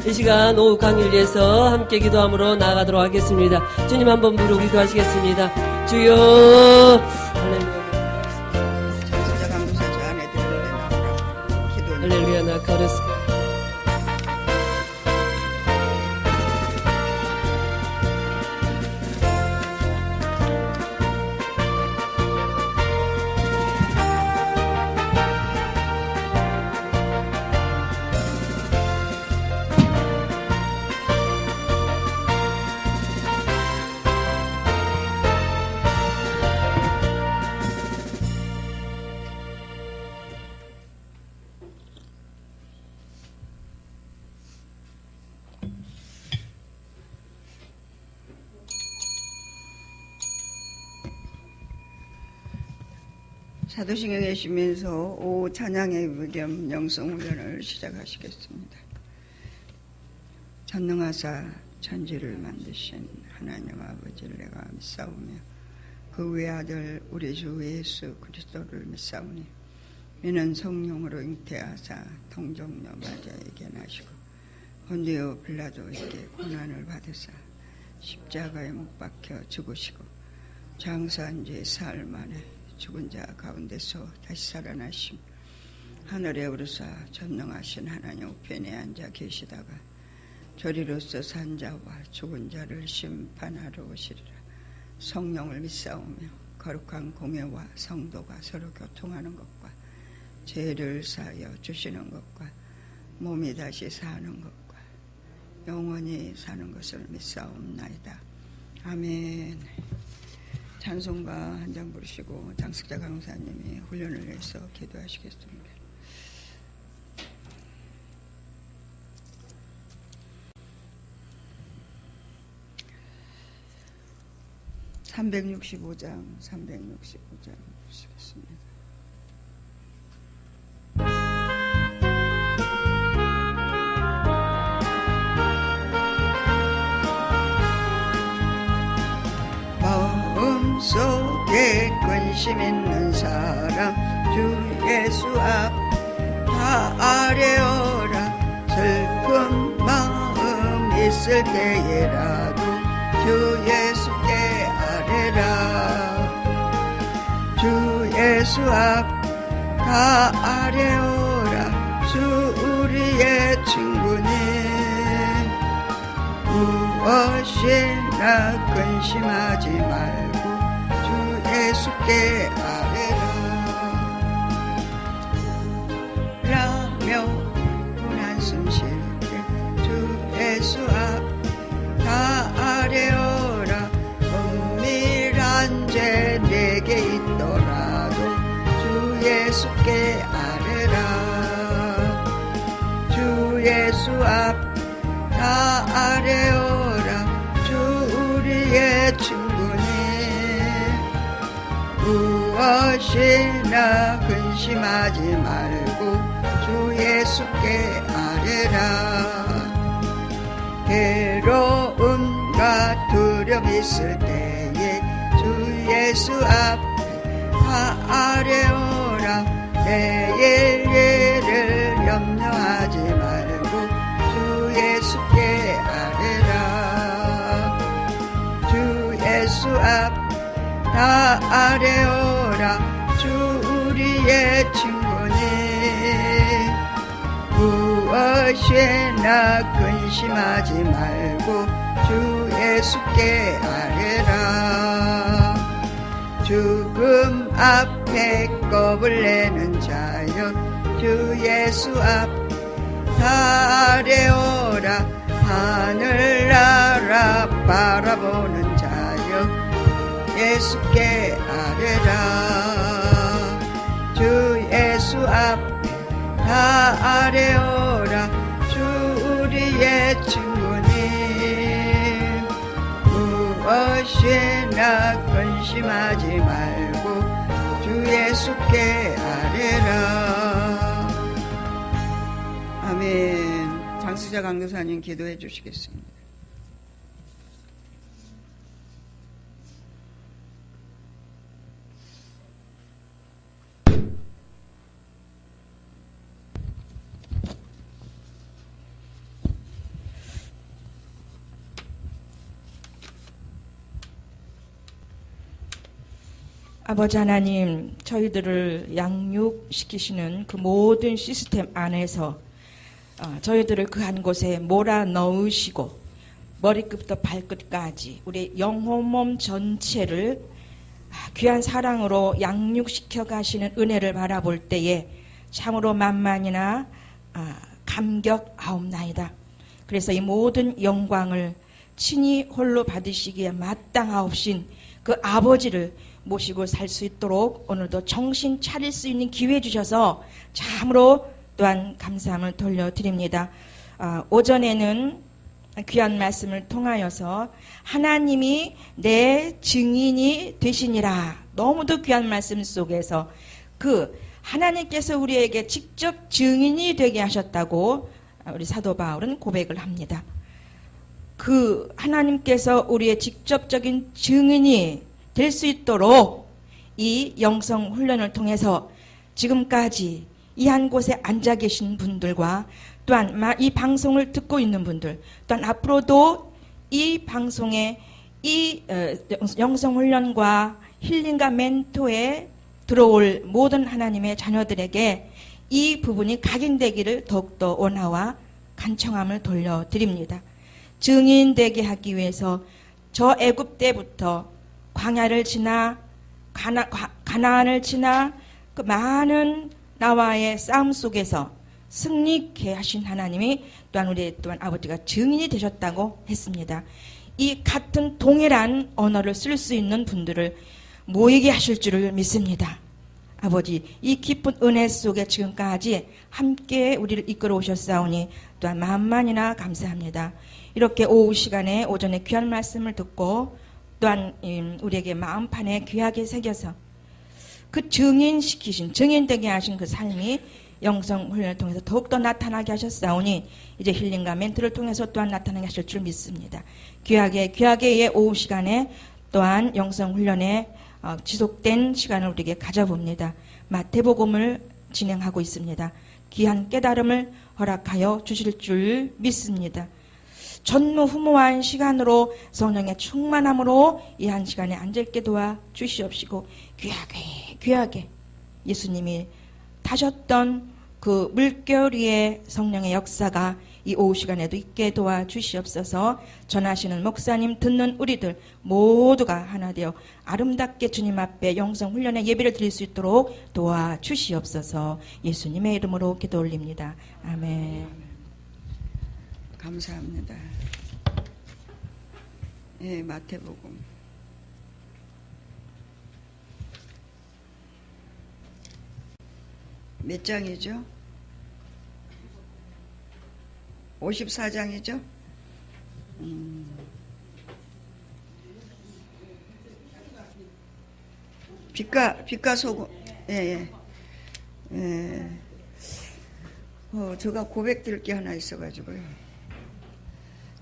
이 시간 오후 강의를 위해서 함께 기도함으로 나아가도록 하겠습니다. 주님 한번 부르고 기도하시겠습니다. 주여. 진짜 감사하지 않아야 되는데 나오라. 기도. 할렐루야. 나 걸었어. 사도신경에 계시면서 오후 찬양의 겸 영성훈련을 시작하시겠습니다. 전능하사 천지를 만드신 하나님 아버지를 내가 믿사오며 그 외아들 우리 주 예수 그리스도를 믿사오니 이는 성령으로 잉태하사 동정녀 마자에게 나시고 본디오 빌라도에게 고난을 받으사 십자가에 못 박혀 죽으시고 장사한 지 사흘 만에 죽은 자 가운데서 다시 살아나심 하늘에 오르사 전능하신 하나님 우편에 앉아 계시다가 저리로서 산 자와 죽은 자를 심판하러 오시리라. 성령을 믿사오며 거룩한 공예와 성도가 서로 교통하는 것과 죄를 사하여 주시는 것과 몸이 다시 사는 것과 영원히 사는 것을 믿사옵나이다. 아멘. 찬송가 한 장 부르시고 장숙자 강사님이 훈련을 해서 기도하시겠습니다. (365장) 부르시겠습니다. 속에 근심 있는 사람 주 예수 앞 다 아뢰어라. 슬픈 마음 있을 때에라도 주 예수께 아뢰라. 주 예수 앞 다 아뢰어라. 주 우리의 친구니 무엇이나 근심하지 말고 예수께 아뢰라. 라며 한숨 쉴 때 주 예수 앞 다 아뢰어라. 은밀한 죄 내게 있더라도 주 예수께 아뢰라. 주 예수 앞 다 아뢰어라. 주 우리의 친구니 무엇이나 근심하지 말고 주 예수께 아뢰라. 괴로움과 두려움 있을 때에 주 예수 앞에 다 아뢰어라. 내일 일을 염려하지 말고 주 예수께 아뢰라. 주 예수 앞 다 아뢰어라. 주 우리의 친구니 무엇이나 근심하지 말고 주 예수께 아뢰라. 죽음 앞에 겁을 내는 자여 주 예수 앞 다 아뢰어라. 하늘나라 바라보는 자여 예수께 아뢰라. 주 예수 앞에 다 아뢰어라. 주 우리의 친구니 무엇이나 근심하지 말고 주 예수께 아뢰라. 아멘. 장수자 강도사님 기도해 주시겠습니다. 아버지 하나님, 저희들을 양육시키시는 그 모든 시스템 안에서 저희들을 그 한 곳에 몰아넣으시고 머리끝부터 발끝까지 우리 영혼 몸 전체를 귀한 사랑으로 양육시켜 가시는 은혜를 바라볼 때에 참으로 만만이나 감격하옵나이다. 그래서 이 모든 영광을 친히 홀로 받으시기에 마땅하옵신 그 아버지를 모시고 살 수 있도록 오늘도 정신 차릴 수 있는 기회 주셔서 참으로 또한 감사함을 돌려드립니다. 오전에는 귀한 말씀을 통하여서 하나님이 내 증인이 되시니라. 너무도 귀한 말씀 속에서 그 하나님께서 우리에게 직접 증인이 되게 하셨다고 우리 사도 바울은 고백을 합니다. 그 하나님께서 우리의 직접적인 증인이 될 수 있도록 이 영성 훈련을 통해서 지금까지 이 한 곳에 앉아 계신 분들과 또한 이 방송을 듣고 있는 분들, 또한 앞으로도 이 방송에 이 영성 훈련과 힐링과 멘토에 들어올 모든 하나님의 자녀들에게 이 부분이 각인되기를 더욱더 원하와 간청함을 돌려드립니다. 증인되게 하기 위해서 저 애굽 때부터 광야를 지나 가나안을 지나 그 많은 나와의 싸움 속에서 승리케 하신 하나님이 또한 우리 또한 아버지가 증인이 되셨다고 했습니다. 이 같은 동일한 언어를 쓸 수 있는 분들을 모이게 하실 줄을 믿습니다. 아버지, 이 깊은 은혜 속에 지금까지 함께 우리를 이끌어 오셨사오니 또한 만만이나 감사합니다. 이렇게 오후 시간에 오전에 귀한 말씀을 듣고 또한 우리에게 마음판에 귀하게 새겨서 그 증인되게 하신 그 삶이 영성훈련을 통해서 더욱더 나타나게 하셨사오니 이제 힐링과 멘트를 통해서 또한 나타나게 하실 줄 믿습니다. 귀하게 예 오후 시간에 또한 영성훈련에 지속된 시간을 우리에게 가져봅니다. 마태복음을 진행하고 있습니다. 귀한 깨달음을 허락하여 주실 줄 믿습니다. 전무후무한 시간으로 성령의 충만함으로 이 한 시간에 앉아있게 도와 주시옵시고 귀하게 예수님이 타셨던 그 물결 위에 성령의 역사가 이 오후 시간에도 있게 도와 주시옵소서. 전하시는 목사님, 듣는 우리들 모두가 하나 되어 아름답게 주님 앞에 영성 훈련의 예배를 드릴 수 있도록 도와 주시옵소서. 예수님의 이름으로 기도 올립니다. 아멘. 감사합니다. 예, 마태복음. 몇 장이죠? 54장이죠? 빛과 소금. 예. 제가 고백드릴 게 하나 있어가지고요.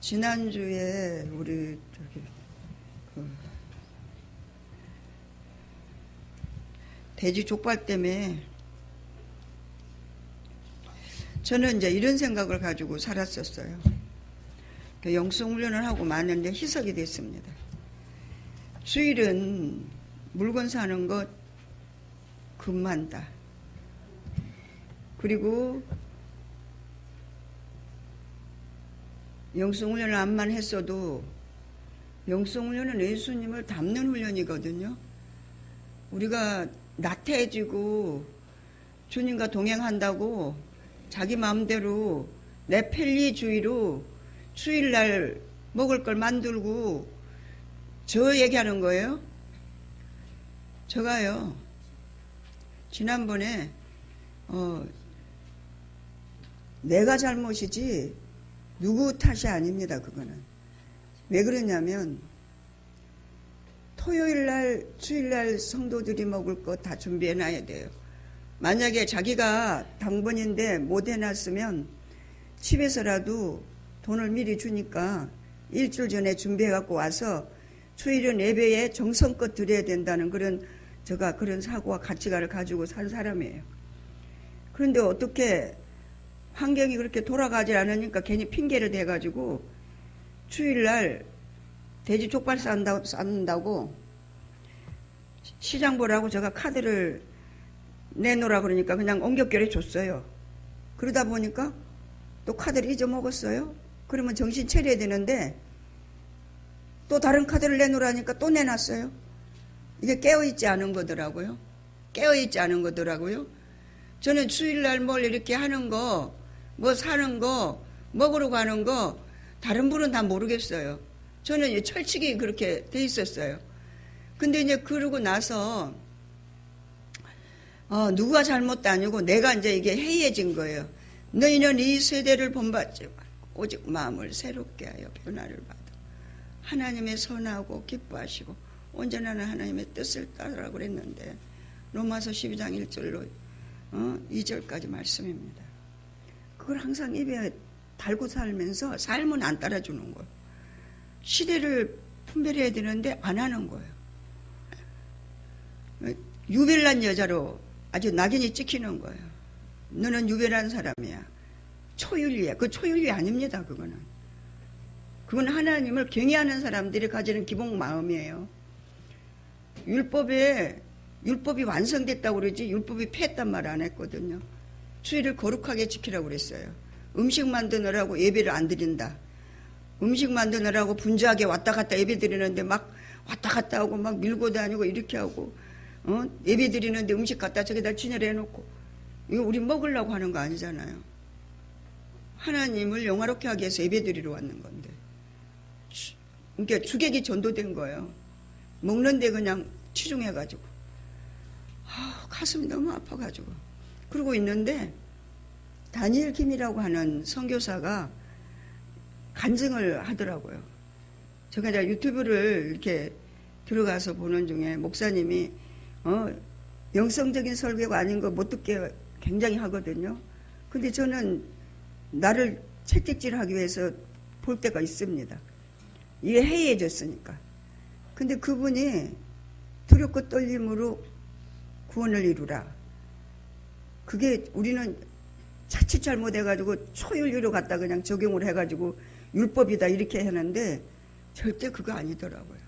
지난주에 우리 돼지 족발 때문에 저는 이제 이런 생각을 가지고 살았었어요. 영성훈련을 하고 마는데 희석이 됐습니다. 주일은 물건 사는 것 금만다. 그리고 영성훈련을 암만 했어도 영성훈련은 예수님을 닮는 훈련이거든요. 우리가 나태해지고 주님과 동행한다고 자기 마음대로 내 편리주의로 주일날 먹을 걸 만들고 저 얘기하는 거예요. 제가요 지난번에 내가 잘못이지 누구 탓이 아닙니다. 그거는 왜 그러냐면 토요일날 주일날 성도들이 먹을 거 다 준비해놔야 돼요. 만약에 자기가 당번인데 못 해놨으면 집에서라도 돈을 미리 주니까 일주일 전에 준비해갖고 와서 주일은 예배에 정성껏 드려야 된다는 제가 그런 사고와 가치관을 가지고 산 사람이에요. 그런데 어떻게 환경이 그렇게 돌아가지 않으니까 괜히 핑계를 대가지고 주일날 돼지 족발 싼다고 시장 보라고 제가 카드를 내놓으라 그러니까 그냥 옹격결에 줬어요. 그러다 보니까 또 카드를 잊어먹었어요. 그러면 정신 차려야 되는데 또 다른 카드를 내놓으라니까 또 내놨어요. 이게 깨어있지 않은 거더라고요. 깨어있지 않은 거더라고요. 저는 주일날 뭘 이렇게 하는 거, 뭐 사는 거, 먹으러 가는 거 다른 분은 다 모르겠어요. 저는 철칙이 그렇게 돼 있었어요. 근데 이제 그러고 나서 누가 잘못도 아니고 내가 이제 이게 해이해진 거예요. 너희는 이 세대를 본받지 말고 오직 마음을 새롭게 하여 변화를 받아 하나님의 선하고 기뻐하시고 온전한 하나님의 뜻을 따르라고 그랬는데 로마서 12장 1절로 2절까지 말씀입니다. 그걸 항상 입에 달고 살면서 삶은 안 따라주는 거예요. 시대를 분별해야 되는데 안 하는 거예요. 유별난 여자로 아주 낙인이 찍히는 거예요. 너는 유별한 사람이야. 초윤리야. 그 초윤리 아닙니다. 그건 하나님을 경외하는 사람들이 가지는 기본 마음이에요. 율법이 완성됐다고 그러지 율법이 폐했단 말 안 했거든요. 주의를 거룩하게 지키라고 그랬어요. 음식 만드느라고 예배를 안 드린다. 음식 만드느라고 분주하게 왔다 갔다 예배 드리는데 막 왔다 갔다 하고 막 밀고 다니고 이렇게 하고 예배 드리는데 음식 갖다 저기다 진열해 놓고 이거 우리 먹으려고 하는 거 아니잖아요. 하나님을 영화롭게 하기 위해서 예배 드리러 왔는 건데 그러니까 주객이 전도된 거예요. 먹는데 그냥 치중해가지고 가슴이 너무 아파가지고 그러고 있는데 다니엘 김이라고 하는 선교사가 간증을 하더라고요. 제가 이제 유튜브를 이렇게 들어가서 보는 중에 목사님이 영성적인 설교가 아닌 거 못 듣게 굉장히 하거든요. 근데 저는 나를 채찍질하기 위해서 볼 때가 있습니다. 이게 해이해졌으니까. 근데 그분이 두렵고 떨림으로 구원을 이루라. 그게 우리는 자칫 잘못해가지고 초윤리로 갖다 그냥 적용을 해가지고 율법이다 이렇게 하는데 절대 그거 아니더라고요.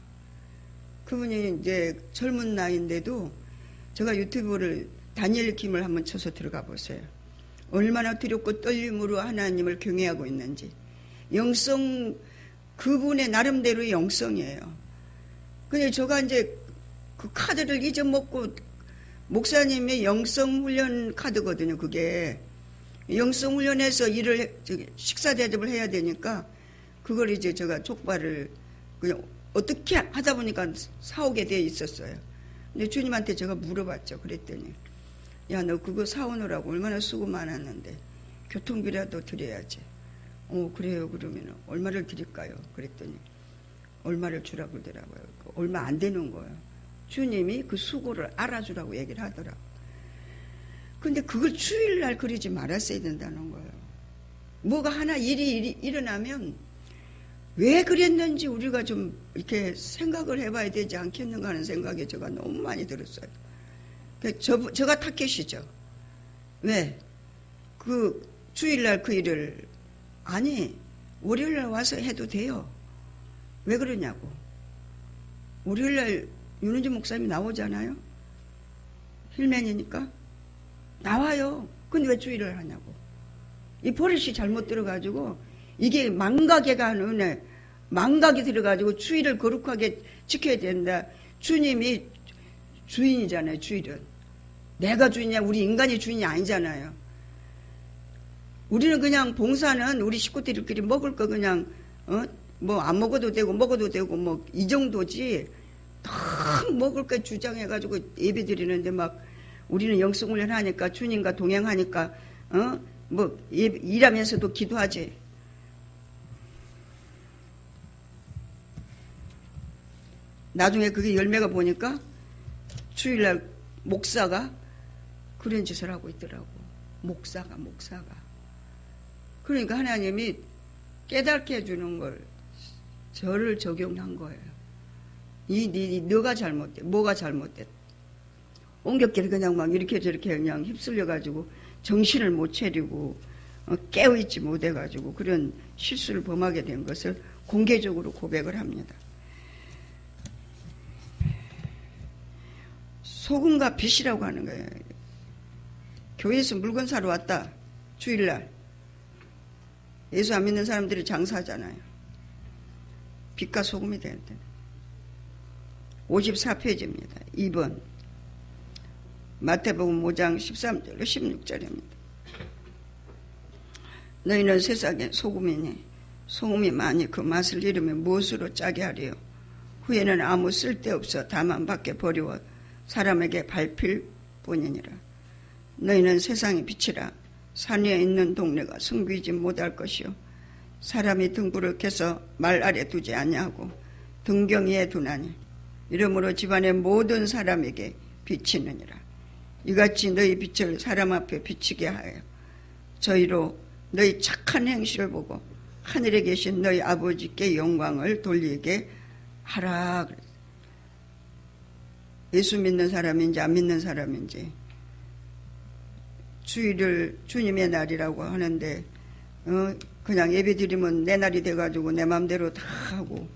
그분이 이제 젊은 나이인데도 제가 유튜브를 다니엘 김을 한번 쳐서 들어가 보세요. 얼마나 두렵고 떨림으로 하나님을 경외하고 있는지. 영성, 그분의 나름대로의 영성이에요. 근데 제가 이제 그 카드를 잊어먹고 목사님의 영성훈련 카드거든요, 그게. 영성훈련에서 식사 대접을 해야 되니까 그걸 이제 제가 족발을 그냥 어떻게 하다 보니까 사오게 돼 있었어요. 근데 주님한테 제가 물어봤죠. 그랬더니 야, 너 그거 사오느라고 얼마나 수고 많았는데 교통비라도 드려야지. 그래요. 그러면 얼마를 드릴까요? 그랬더니 얼마를 주라고 그러더라고요. 얼마 안 되는 거예요. 주님이 그 수고를 알아주라고 얘기를 하더라고요. 근데 그걸 주일날 그러지 말았어야 된다는 거예요. 뭐가 하나 일이 일어나면 왜 그랬는지 우리가 좀 이렇게 생각을 해봐야 되지 않겠는가 하는 생각이 제가 너무 많이 들었어요. 제가 타켓이죠. 왜? 그 주일날 그 일을 아니 월요일날 와서 해도 돼요. 왜 그러냐고. 월요일날 윤은주 목사님이 나오잖아요. 힐맨이니까 나와요. 근데 왜 주일을 하냐고. 이 버릇이 잘못 들어가지고 이게 망각에가 하는 은혜, 망각이 들어가지고 주일을 거룩하게 지켜야 된다. 주님이 주인이잖아요. 주일은 내가 주인이야. 우리 인간이 주인이 아니잖아요. 우리는 그냥 봉사는 우리 식구들끼리 먹을 거 그냥 뭐 안 먹어도 되고 먹어도 되고 뭐 이 정도지. 딱 먹을 거 주장해가지고 예배 드리는데 막 우리는 영성훈련 하니까 주님과 동행하니까 뭐 일하면서도 기도하지. 나중에 그게 열매가 보니까 주일날 목사가 그런 짓을 하고 있더라고. 목사가. 그러니까 하나님이 깨닫게 해주는 걸 저를 적용한 거예요. 너가 잘못돼. 뭐가 잘못됐. 옹격길 그냥 막 이렇게 저렇게 그냥 휩쓸려가지고 정신을 못 차리고 깨어있지 못해가지고 그런 실수를 범하게 된 것을 공개적으로 고백을 합니다. 소금과 빛이라고 하는 거예요. 교회에서 물건 사러 왔다. 주일날. 예수 안 믿는 사람들이 장사하잖아요. 빛과 소금이 되는데. 54페이지입니다. 2번. 마태복음 5장 13절로 16절입니다. 너희는 세상의 소금이니 소금이 많이 그 맛을 잃으면 무엇으로 짜게 하리요. 후에는 아무 쓸데없어 다만 밖에 버리워 사람에게 밟힐 뿐이니라. 너희는 세상의 빛이라. 산 위에 있는 동네가 숨기지 못할 것이요 사람이 등불을 켜서 말 아래 두지 아니하고 등경 위에 두나니 이러므로 집안의 모든 사람에게 비치느니라. 이같이 너희 빛을 사람 앞에 비치게 하여 저희로 너희 착한 행실을 보고 하늘에 계신 너희 아버지께 영광을 돌리게 하라. 예수 믿는 사람인지 안 믿는 사람인지 주일을 주님의 날이라고 하는데 그냥 예배 드리면 내 날이 돼가지고 내 마음대로 다 하고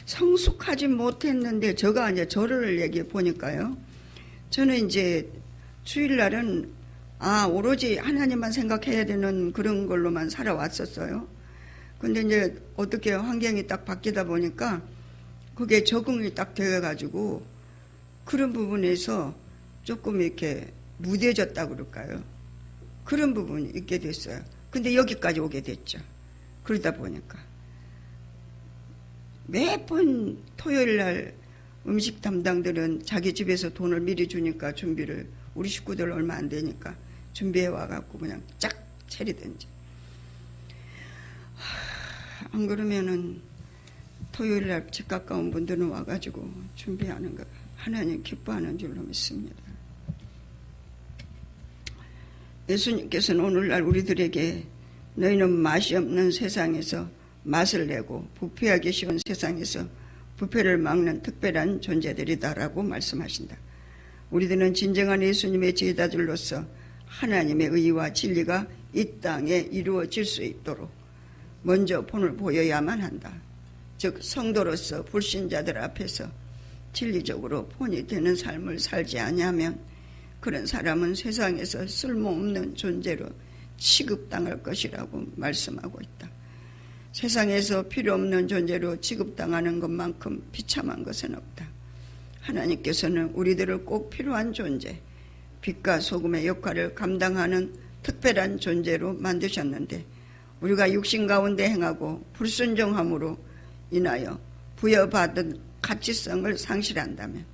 성숙하지 못했는데 저가 이제 저를 얘기해 보니까요. 저는 이제 주일날은 오로지 하나님만 생각해야 되는 그런 걸로만 살아왔었어요. 근데 이제 어떻게 환경이 딱 바뀌다 보니까 그게 적응이 딱 되어가지고 그런 부분에서 조금 이렇게 무뎌졌다 그럴까요? 그런 부분이 있게 됐어요. 근데 여기까지 오게 됐죠. 그러다 보니까 매번 토요일 날 음식 담당들은 자기 집에서 돈을 미리 주니까 준비를 우리 식구들 얼마 안 되니까 준비해 와갖고 그냥 쫙 차리든지 안 그러면은 토요일 날 집 가까운 분들은 와가지고 준비하는 거 하나님 기뻐하는 줄로 믿습니다. 예수님께서는 오늘날 우리들에게 너희는 맛이 없는 세상에서 맛을 내고 부패하기 쉬운 세상에서 부패를 막는 특별한 존재들이다라고 말씀하신다. 우리들은 진정한 예수님의 제자들로서 하나님의 의와 진리가 이 땅에 이루어질 수 있도록 먼저 본을 보여야만 한다. 즉 성도로서 불신자들 앞에서 진리적으로 본이 되는 삶을 살지 아니하면 그런 사람은 세상에서 쓸모없는 존재로 취급당할 것이라고 말씀하고 있다. 세상에서 필요없는 존재로 취급당하는 것만큼 비참한 것은 없다. 하나님께서는 우리들을 꼭 필요한 존재, 빛과 소금의 역할을 감당하는 특별한 존재로 만드셨는데 우리가 육신 가운데 행하고 불순종함으로 인하여 부여받은 가치성을 상실한다면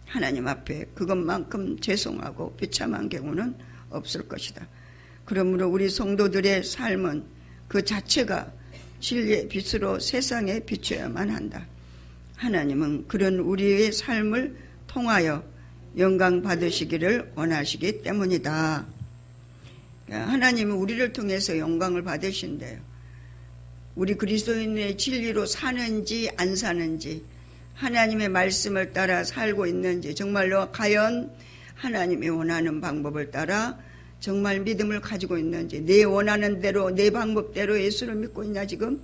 하나님 앞에 그것만큼 죄송하고 비참한 경우는 없을 것이다. 그러므로 우리 성도들의 삶은 그 자체가 진리의 빛으로 세상에 비춰야만 한다. 하나님은 그런 우리의 삶을 통하여 영광 받으시기를 원하시기 때문이다. 하나님은 우리를 통해서 영광을 받으신대요. 우리 그리스도인의 진리로 사는지 안 사는지 하나님의 말씀을 따라 살고 있는지 정말로 과연 하나님이 원하는 방법을 따라 정말 믿음을 가지고 있는지 내 원하는 대로 내 방법대로 예수를 믿고 있냐 지금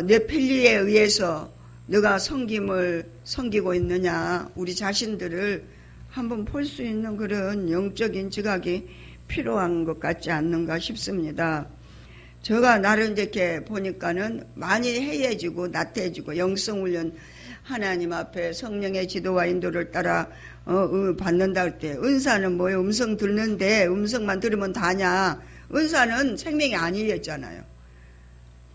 내 편리에 의해서 너가 섬기고 있느냐 우리 자신들을 한번 볼 수 있는 그런 영적인 지각이 필요한 것 같지 않는가 싶습니다. 제가 나를 이렇게 보니까는 많이 해해지고 나태해지고 영성훈련 하나님 앞에 성령의 지도와 인도를 따라 받는다 할 때 은사는 뭐예요? 음성 듣는데 음성만 들으면 다냐? 은사는 생명이 아니었잖아요.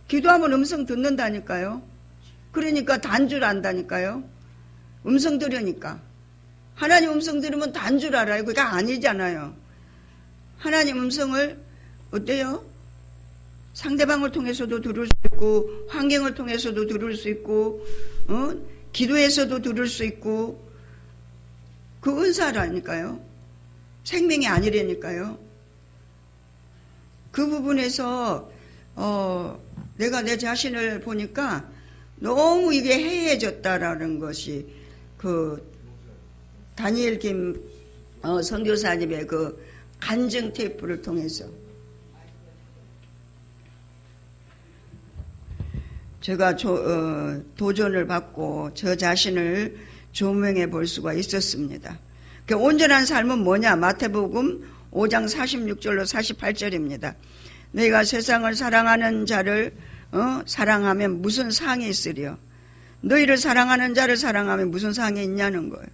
기도하면 음성 듣는다니까요. 그러니까 단줄 안다니까요. 음성 들으니까. 하나님 음성 들으면 단줄 알아요. 그게 아니잖아요. 하나님 음성을 어때요? 상대방을 통해서도 들을 수 있고 환경을 통해서도 들을 수 있고 기도에서도 들을 수 있고 그 은사라니까요. 생명이 아니라니까요. 그 부분에서 내가 내 자신을 보니까 너무 이게 해해졌다라는 것이 그 다니엘 김 선교사님의 그 간증 테이프를 통해서 제가 도전을 받고 저 자신을 조명해 볼 수가 있었습니다. 그 온전한 삶은 뭐냐? 마태복음 5장 46절로 48절입니다. 너희가 세상을 사랑하는 자를 사랑하면 무슨 상이 있으리요? 너희를 사랑하는 자를 사랑하면 무슨 상이 있냐는 거예요.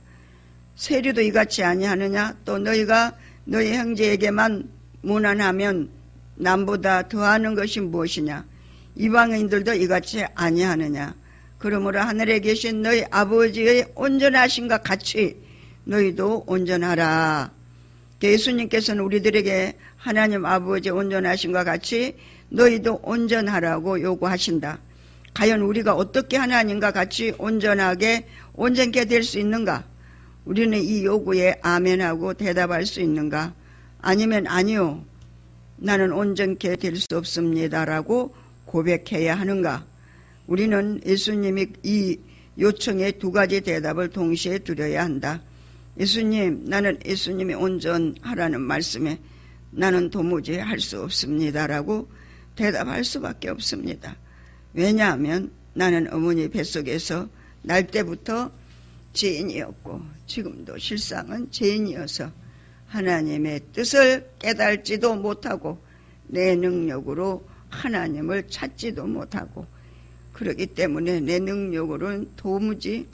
세리도 이같이 아니하느냐? 또 너희가 너희 형제에게만 무난하면 남보다 더하는 것이 무엇이냐? 이방인들도 이같이 아니하느냐? 그러므로 하늘에 계신 너희 아버지의 온전하심과 같이 너희도 온전하라. 예수님께서는 우리들에게 하나님 아버지의 온전하심과 같이 너희도 온전하라고 요구하신다. 과연 우리가 어떻게 하나님과 같이 온전케 될 수 있는가? 우리는 이 요구에 아멘하고 대답할 수 있는가? 아니면 아니요, 나는 온전케 될 수 없습니다라고 고백해야 하는가? 우리는 예수님이 이 요청에 두 가지 대답을 동시에 드려야 한다. 예수님, 나는 예수님이 온전하라는 말씀에 나는 도무지 할 수 없습니다라고 대답할 수밖에 없습니다. 왜냐하면 나는 어머니 뱃속에서 날 때부터 죄인이었고 지금도 실상은 죄인이어서 하나님의 뜻을 깨달지도 못하고 내 능력으로 하나님을 찾지도 못하고 그렇기 때문에 내 능력으로는 도무지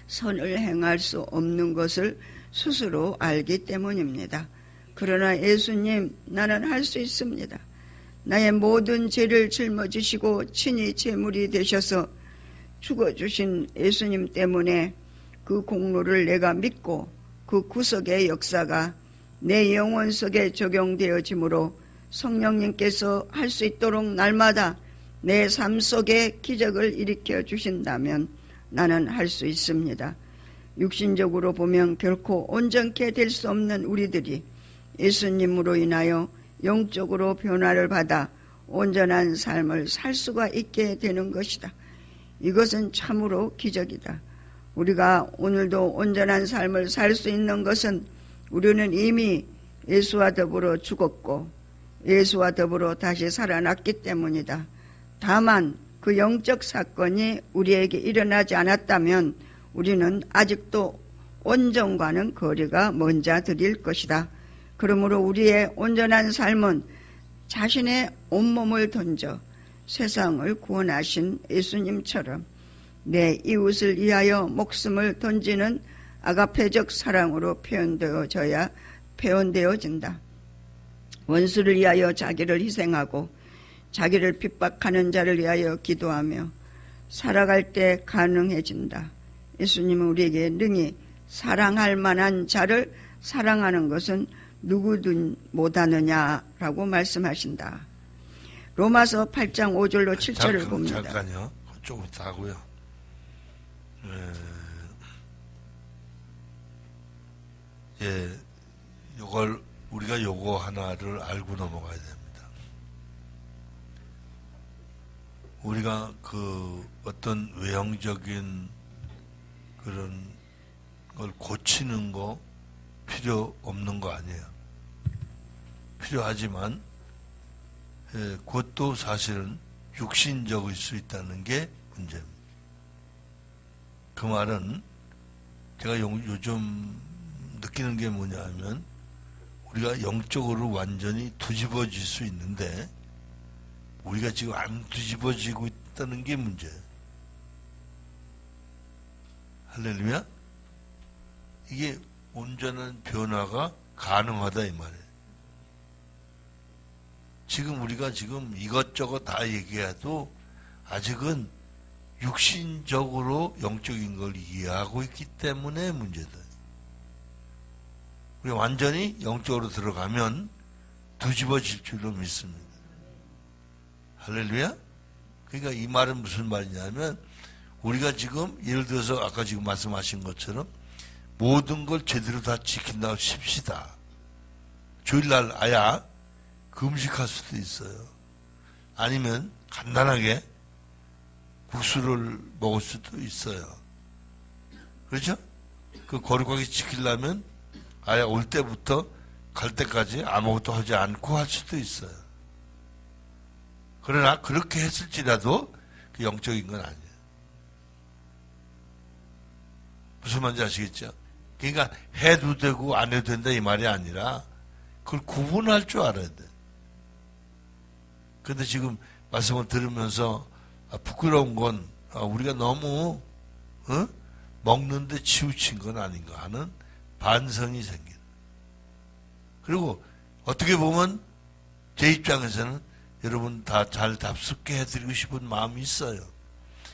선을 행할 수 없는 것을 스스로 알기 때문입니다. 그러나 예수님, 나는 할 수 있습니다. 나의 모든 죄를 짊어지시고 친히 제물이 되셔서 죽어주신 예수님 때문에 그 공로를 내가 믿고 그 구속의 역사가 내 영혼 속에 적용되어지므로 성령님께서 할 수 있도록 날마다 내 삶 속에 기적을 일으켜 주신다면 나는 할 수 있습니다. 육신적으로 보면 결코 온전케 될 수 없는 우리들이 예수님으로 인하여 영적으로 변화를 받아 온전한 삶을 살 수가 있게 되는 것이다. 이것은 참으로 기적이다. 우리가 오늘도 온전한 삶을 살 수 있는 것은 우리는 이미 예수와 더불어 죽었고 예수와 더불어 다시 살아났기 때문이다. 다만 그 영적 사건이 우리에게 일어나지 않았다면 우리는 아직도 온전과는 거리가 먼 자들일 것이다. 그러므로 우리의 온전한 삶은 자신의 온몸을 던져 세상을 구원하신 예수님처럼 내 이웃을 위하여 목숨을 던지는 아가페적 사랑으로 표현되어진다. 원수를 위하여 자기를 희생하고 자기를 핍박하는 자를 위하여 기도하며 살아갈 때 가능해진다. 예수님은 우리에게 능히 사랑할 만한 자를 사랑하는 것은 누구든 못하느냐라고 말씀하신다. 로마서 8장 5절로 7절을 봅니다. 잠깐요. 조금 이따 하고요. 이걸 우리가 요거 하나를 알고 넘어가야 됩니다. 우리가 그 어떤 외형적인 그런 걸 고치는 거 필요 없는 거 아니에요. 필요하지만 그것도 사실은 육신적일 수 있다는 게 문제입니다. 그 말은 제가 요즘 느끼는 게 뭐냐면 우리가 영적으로 완전히 뒤집어질 수 있는데 우리가 지금 안 뒤집어지고 있다는 게 문제예요. 할렐루야? 이게 온전한 변화가 가능하다 이 말이에요. 지금 우리가 지금 이것저것 다 얘기해도 아직은 육신적으로 영적인 걸 이해하고 있기 때문에 문제다. 우리 완전히 영적으로 들어가면 뒤집어질 줄로 믿습니다. 할렐루야? 그러니까 이 말은 무슨 말이냐면 우리가 지금 예를 들어서 아까 지금 말씀하신 것처럼 모든 걸 제대로 다 지킨다고 칩시다. 주일날 아야 금식할 수도 있어요. 아니면 간단하게 국수를 먹을 수도 있어요. 그렇죠? 그 거룩하게 지키려면 아야 올 때부터 갈 때까지 아무것도 하지 않고 할 수도 있어요. 그러나 그렇게 했을지라도 그 영적인 건 아니에요. 무슨 말인지 아시겠죠? 그러니까 해도 되고 안 해도 된다 이 말이 아니라 그걸 구분할 줄 알아야 돼. 근데 지금 말씀을 들으면서 부끄러운 건 우리가 너무 먹는데 치우친 건 아닌가 하는 반성이 생기는. 그리고 어떻게 보면 제 입장에서는 여러분 다 잘 답습게 해드리고 싶은 마음이 있어요.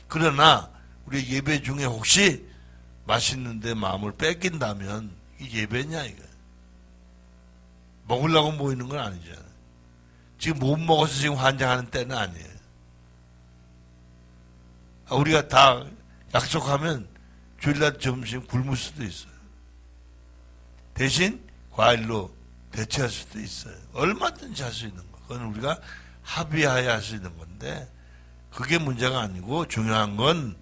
그러나 우리 예배 중에 혹시 맛있는데 마음을 뺏긴다면 이 예배냐 이거. 먹으려고 모이는 건 아니잖아요. 지금 못 먹어서 지금 환장하는 때는 아니에요. 우리가 다 약속하면 주일날 점심 굶을 수도 있어요. 대신 과일로 대체할 수도 있어요. 얼마든지 할 수 있는 거. 그건 우리가 합의하여 할 수 있는 건데 그게 문제가 아니고 중요한 건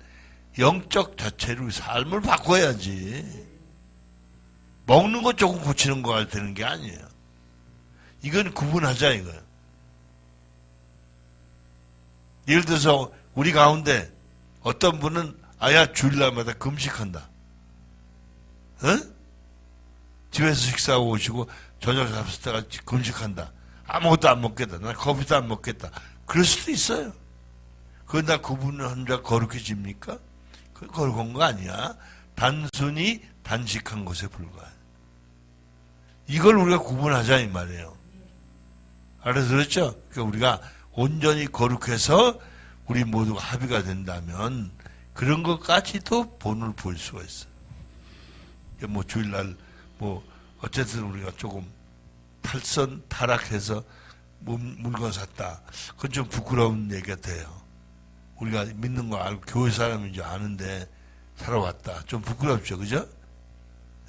영적 자체로 삶을 바꿔야지. 먹는 것 조금 고치는 거가 되는 게 아니에요. 이건 구분하자 이거예요. 예를 들어서 우리 가운데 어떤 분은 아야 주일날마다 금식한다. 집에서 식사하고 오시고 저녁 잡을 때가 금식한다. 아무것도 안 먹겠다. 나 커피도 안 먹겠다. 그럴 수도 있어요. 그건 다 구분한 자 거룩해집니까? 그 거룩한 거 아니야. 단순히 단식한 것에 불과해. 이걸 우리가 구분하자 이 말이에요. 알아들었죠? 그러니까 우리가 온전히 거룩해서 우리 모두가 합의가 된다면 그런 것까지도 본을 볼 수가 있어요. 뭐 주일날 뭐 어쨌든 우리가 조금 타락해서 물건 샀다. 그건 좀 부끄러운 얘기가 돼요. 우리가 믿는 거 알고 교회 사람인 줄 아는데 살아왔다. 좀 부끄럽죠, 그죠?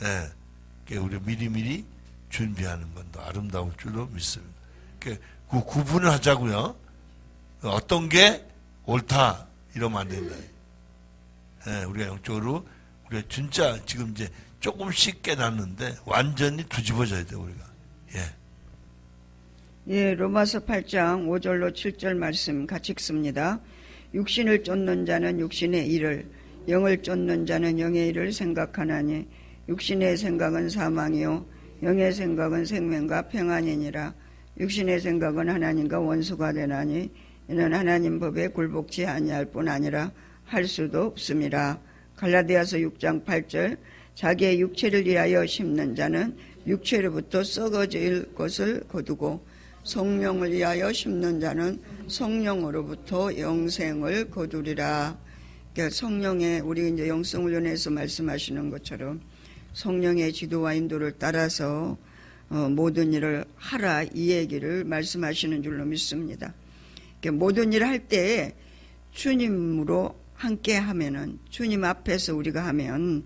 예. 네. 우리 미리미리 준비하는 건 더 아름다울 줄로 믿습니다. 그 구분을 하자고요. 어떤 게 옳다 이러면 안 된다. 예, 우리가 영적으로 우리가 진짜 지금 이제 조금씩 깨닫는데 완전히 뒤집어져야 돼 우리가. 예. 예, 로마서 8장 5절로 7절 말씀 같이 읽습니다. 육신을 쫓는 자는 육신의 일을, 영을 쫓는 자는 영의 일을 생각하나니 육신의 생각은 사망이요 영의 생각은 생명과 평안이니라. 육신의 생각은 하나님과 원수가 되나니 이는 하나님 법에 굴복치 아니할 뿐 아니라 할 수도 없음이라. 갈라디아서 6장 8절 자기의 육체를 위하여 심는 자는 육체로부터 썩어질 것을 거두고 성령을 위하여 심는 자는 성령으로부터 영생을 거두리라. 그러니까 성령의 우리 이제 영성훈련에서 말씀하시는 것처럼 성령의 지도와 인도를 따라서 모든 일을 하라 이 얘기를 말씀하시는 줄로 믿습니다. 그러니까 모든 일을 할 때 주님으로 함께 하면은 주님 앞에서 우리가 하면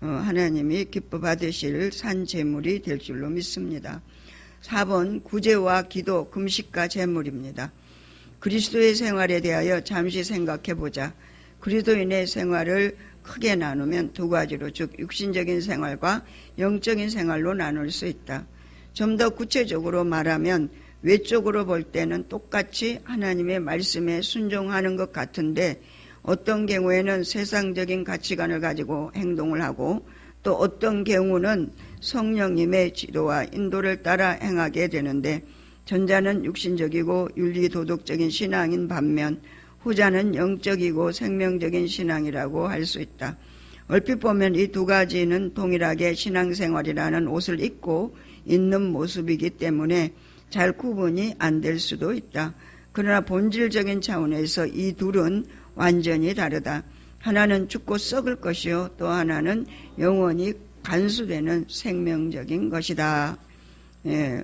하나님이 기뻐 받으실 산 제물이 될 줄로 믿습니다. 4번 구제와 기도, 금식과 제물입니다. 그리스도의 생활에 대하여 잠시 생각해보자. 그리스도인의 생활을 크게 나누면 두 가지로, 즉 육신적인 생활과 영적인 생활로 나눌 수 있다. 좀 더 구체적으로 말하면 외적으로 볼 때는 똑같이 하나님의 말씀에 순종하는 것 같은데 어떤 경우에는 세상적인 가치관을 가지고 행동을 하고 또 어떤 경우는 성령님의 지도와 인도를 따라 행하게 되는데 전자는 육신적이고 윤리도덕적인 신앙인 반면 후자는 영적이고 생명적인 신앙이라고 할 수 있다. 얼핏 보면 이 두 가지는 동일하게 신앙생활이라는 옷을 입고 있는 모습이기 때문에 잘 구분이 안 될 수도 있다. 그러나 본질적인 차원에서 이 둘은 완전히 다르다. 하나는 죽고 썩을 것이요 또 하나는 영원히 간수되는 생명적인 것이다. 예.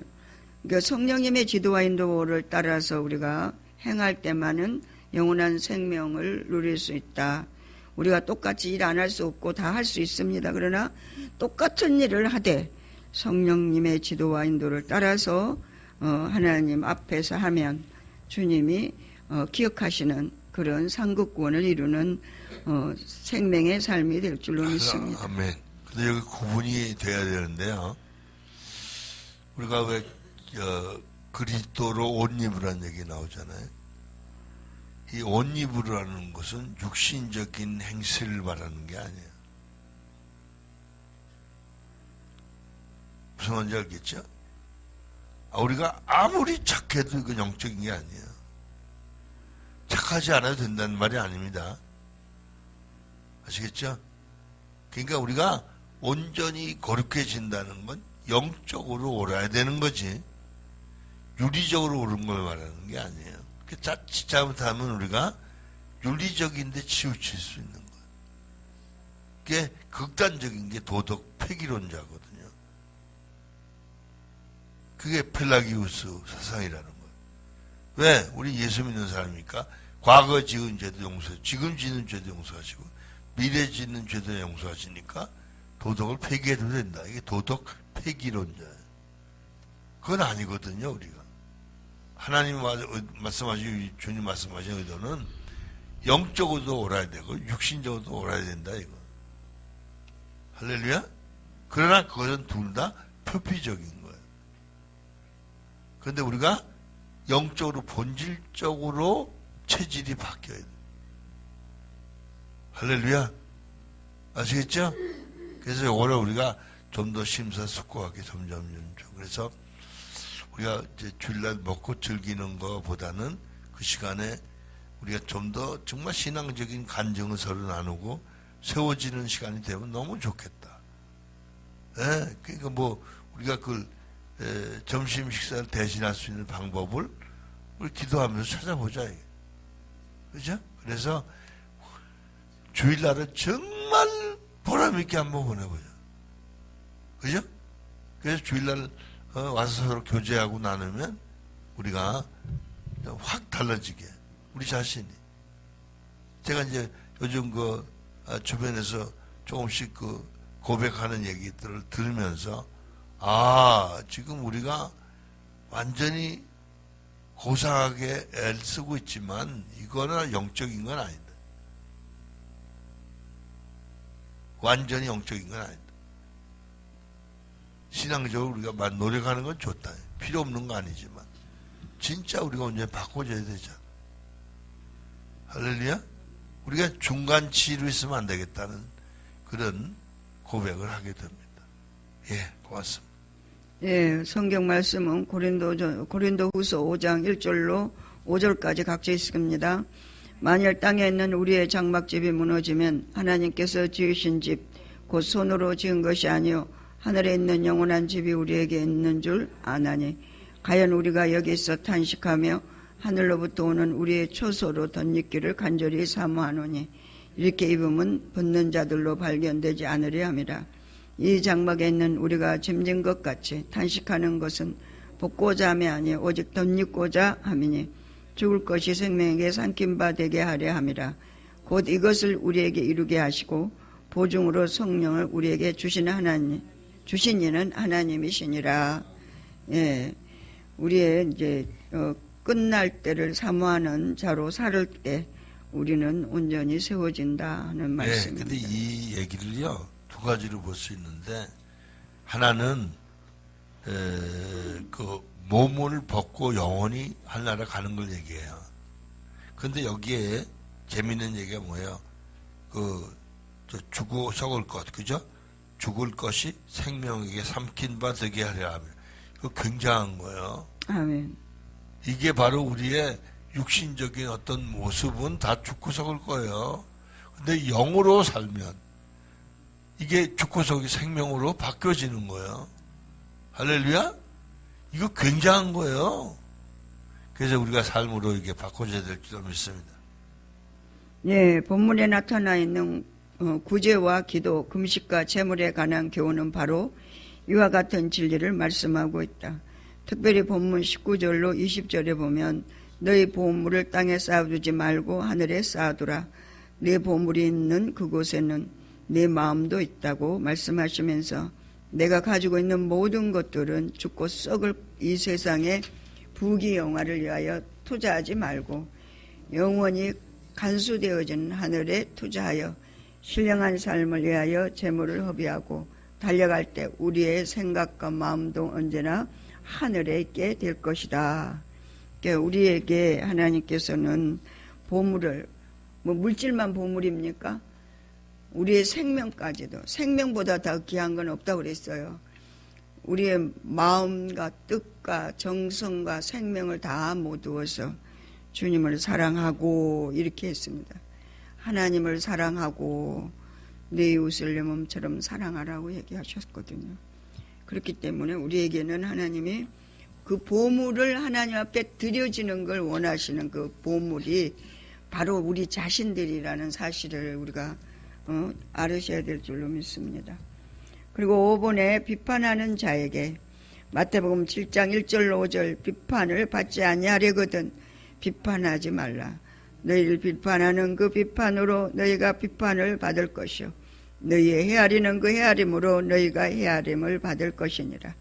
그러니까 성령님의 지도와 인도를 따라서 우리가 행할 때만은 영원한 생명을 누릴 수 있다. 우리가 똑같이 일 안 할 수 없고 다 할 수 있습니다. 그러나 똑같은 일을 하되 성령님의 지도와 인도를 따라서 하나님 앞에서 하면 주님이 기억하시는 그런 상급구원을 이루는 생명의 삶이 될 줄로 믿습니다. 아멘. 근데 여기 구분이 돼야 되는데요. 우리가 왜 그리스도로 옷 입으라는 얘기 나오잖아요. 이 옷 입으라는 것은 육신적인 행실을 말하는 게 아니에요. 무슨 말인지 알겠죠? 우리가 아무리 착해도 이건 영적인 게 아니에요. 착하지 않아도 된다는 말이 아닙니다. 아시겠죠? 그러니까 우리가 온전히 거룩해진다는 건 영적으로 옳아야 되는 거지, 윤리적으로 옳은 걸 말하는 게 아니에요. 자칫 잘못하면 우리가 윤리적인데 치우칠 수 있는 거예요. 그게 극단적인 게 도덕 폐기론자거든요. 그게 펠라기우스 사상이라는 거예요. 왜? 우리 예수 믿는 사람이니까 과거 지은 죄도 용서하시고, 지금 짓는 죄도 용서하시고, 미래 짓는 죄도 용서하시니까 도덕을 폐기해도 된다. 이게 도덕 폐기론자예요. 그건 아니거든요, 우리가. 하나님 말씀하신, 주님 말씀하신 의도는 영적으로도 옳아야 되고 육신적으로도 옳아야 된다, 이거. 할렐루야? 그러나 그것은 둘 다 표피적인 거예요. 그런데 우리가 영적으로 본질적으로 체질이 바뀌어야 돼요. 할렐루야? 아시겠죠? 그래서 이거를 우리가 좀 더 심사숙고하게 점점. 그래서 우리가 이제 주일날 먹고 즐기는 것보다는 그 시간에 우리가 좀 더 정말 신앙적인 간증을 서로 나누고 세워지는 시간이 되면 너무 좋겠다. 예, 그러니까 뭐 우리가 점심 식사를 대신할 수 있는 방법을 우리 기도하면서 찾아보자. 이게. 그죠? 그래서 주일날은 정말 보람있게 한번 보내보자. 그죠? 그래서 주일날 와서 서로 교제하고 나누면 우리가 확 달라지게, 우리 자신이. 제가 이제 요즘 주변에서 조금씩 고백하는 얘기들을 들으면서, 지금 우리가 완전히 고상하게 애를 쓰고 있지만 이거는 영적인 건 아니다. 완전히 영적인 건 아니다. 신앙적으로 우리가 노력하는 건 좋다. 필요 없는 거 아니지만 진짜 우리가 완전히 바꿔줘야 되잖아. 할렐루야? 우리가 중간치로 있으면 안 되겠다는 그런 고백을 하게 됩니다. 예, 고맙습니다. 예, 성경 말씀은 고린도후서 5장 1절로 5절까지 각져 있습니다. 만일 땅에 있는 우리의 장막집이 무너지면 하나님께서 지으신 집, 곧 손으로 지은 것이 아니요 하늘에 있는 영원한 집이 우리에게 있는 줄 아나니, 과연 우리가 여기서 탄식하며 하늘로부터 오는 우리의 초소로 덧입기를 간절히 사모하노니 이렇게 입으면 벗는 자들로 발견되지 않으려 함이라. 이 장막에 있는 우리가 짐진 것 같이 탄식하는 것은 벗고자 함이 아니 오직 덧입고자 함이니, 죽을 것이 생명에게 삼킨 바 되게 하려 함이라. 곧 이것을 우리에게 이루게 하시고 보증으로 성령을 우리에게 주신 이는 하나님이시니라. 예, 우리의 이제 끝날 때를 사모하는 자로 살 때 우리는 온전히 세워진다 하는 말씀입니다. 근데 이 얘기를요 두 가지로 볼 수 있는데, 하나는 몸을 벗고 영원히 하늘나라 가는 걸 얘기해요. 근데 여기에 재밌는 얘기가 뭐예요? 죽어 썩을 것, 그죠? 죽을 것이 생명에게 삼킨 바 되게 하려 하면, 이거 굉장한 거예요. 아멘. 이게 바로 우리의 육신적인 어떤 모습은 다 죽고 썩을 거예요. 근데 영으로 살면 이게 죽고 썩이 생명으로 바뀌어지는 거예요. 할렐루야? 이거 굉장한 거예요. 그래서 우리가 삶으로 이게 바꿔줘야 될 줄 믿습니다. 예, 본문에 나타나 있는 구제와 기도, 금식과 제물에 관한 교훈은 바로 이와 같은 진리를 말씀하고 있다. 특별히 본문 19절로 20절에 보면 너희 보물을 땅에 쌓아두지 말고 하늘에 쌓아두라. 네 보물이 있는 그곳에는 네 마음도 있다고 말씀하시면서, 내가 가지고 있는 모든 것들은 죽고 썩을 이 세상의 부귀영화를 위하여 투자하지 말고 영원히 간수되어진 하늘에 투자하여 신령한 삶을 위하여 재물을 허비하고 달려갈 때 우리의 생각과 마음도 언제나 하늘에 있게 될 것이다. 그러니까 우리에게 하나님께서는 보물을, 뭐 물질만 보물입니까? 우리의 생명까지도, 생명보다 더 귀한 건 없다고 그랬어요. 우리의 마음과 뜻과 정성과 생명을 다 모두어서 주님을 사랑하고 이렇게 했습니다. 하나님을 사랑하고 내 이웃을 내 몸처럼 사랑하라고 얘기하셨거든요. 그렇기 때문에 우리에게는 하나님이 그 보물을 하나님 앞에 드려지는 걸 원하시는 그 보물이 바로 우리 자신들이라는 사실을 우리가 알으셔야 될 줄로 믿습니다. 그리고 5번에 비판하는 자에게 마태복음 7장 1절로 5절 비판을 받지 아니하려거든 비판하지 말라. 너희를 비판하는 그 비판으로 너희가 비판을 받을 것이요 너희의 헤아리는 그 헤아림으로 너희가 헤아림을 받을 것이니라.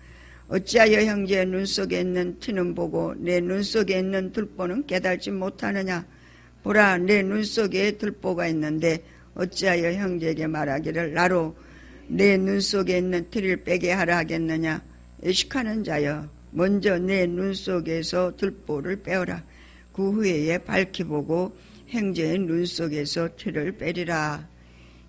어찌하여 형제의 눈 속에 있는 티는 보고 내 눈 속에 있는 들보는 깨달지 못하느냐. 보라, 내 눈 속에 들보가 있는데 어찌하여 형제에게 말하기를 나로 내 눈 속에 있는 티를 빼게 하라 하겠느냐. 의식하는 자여, 먼저 내 눈 속에서 들보를 빼어라. 그 후에 밝히 보고 형제의 눈 속에서 티를 빼리라.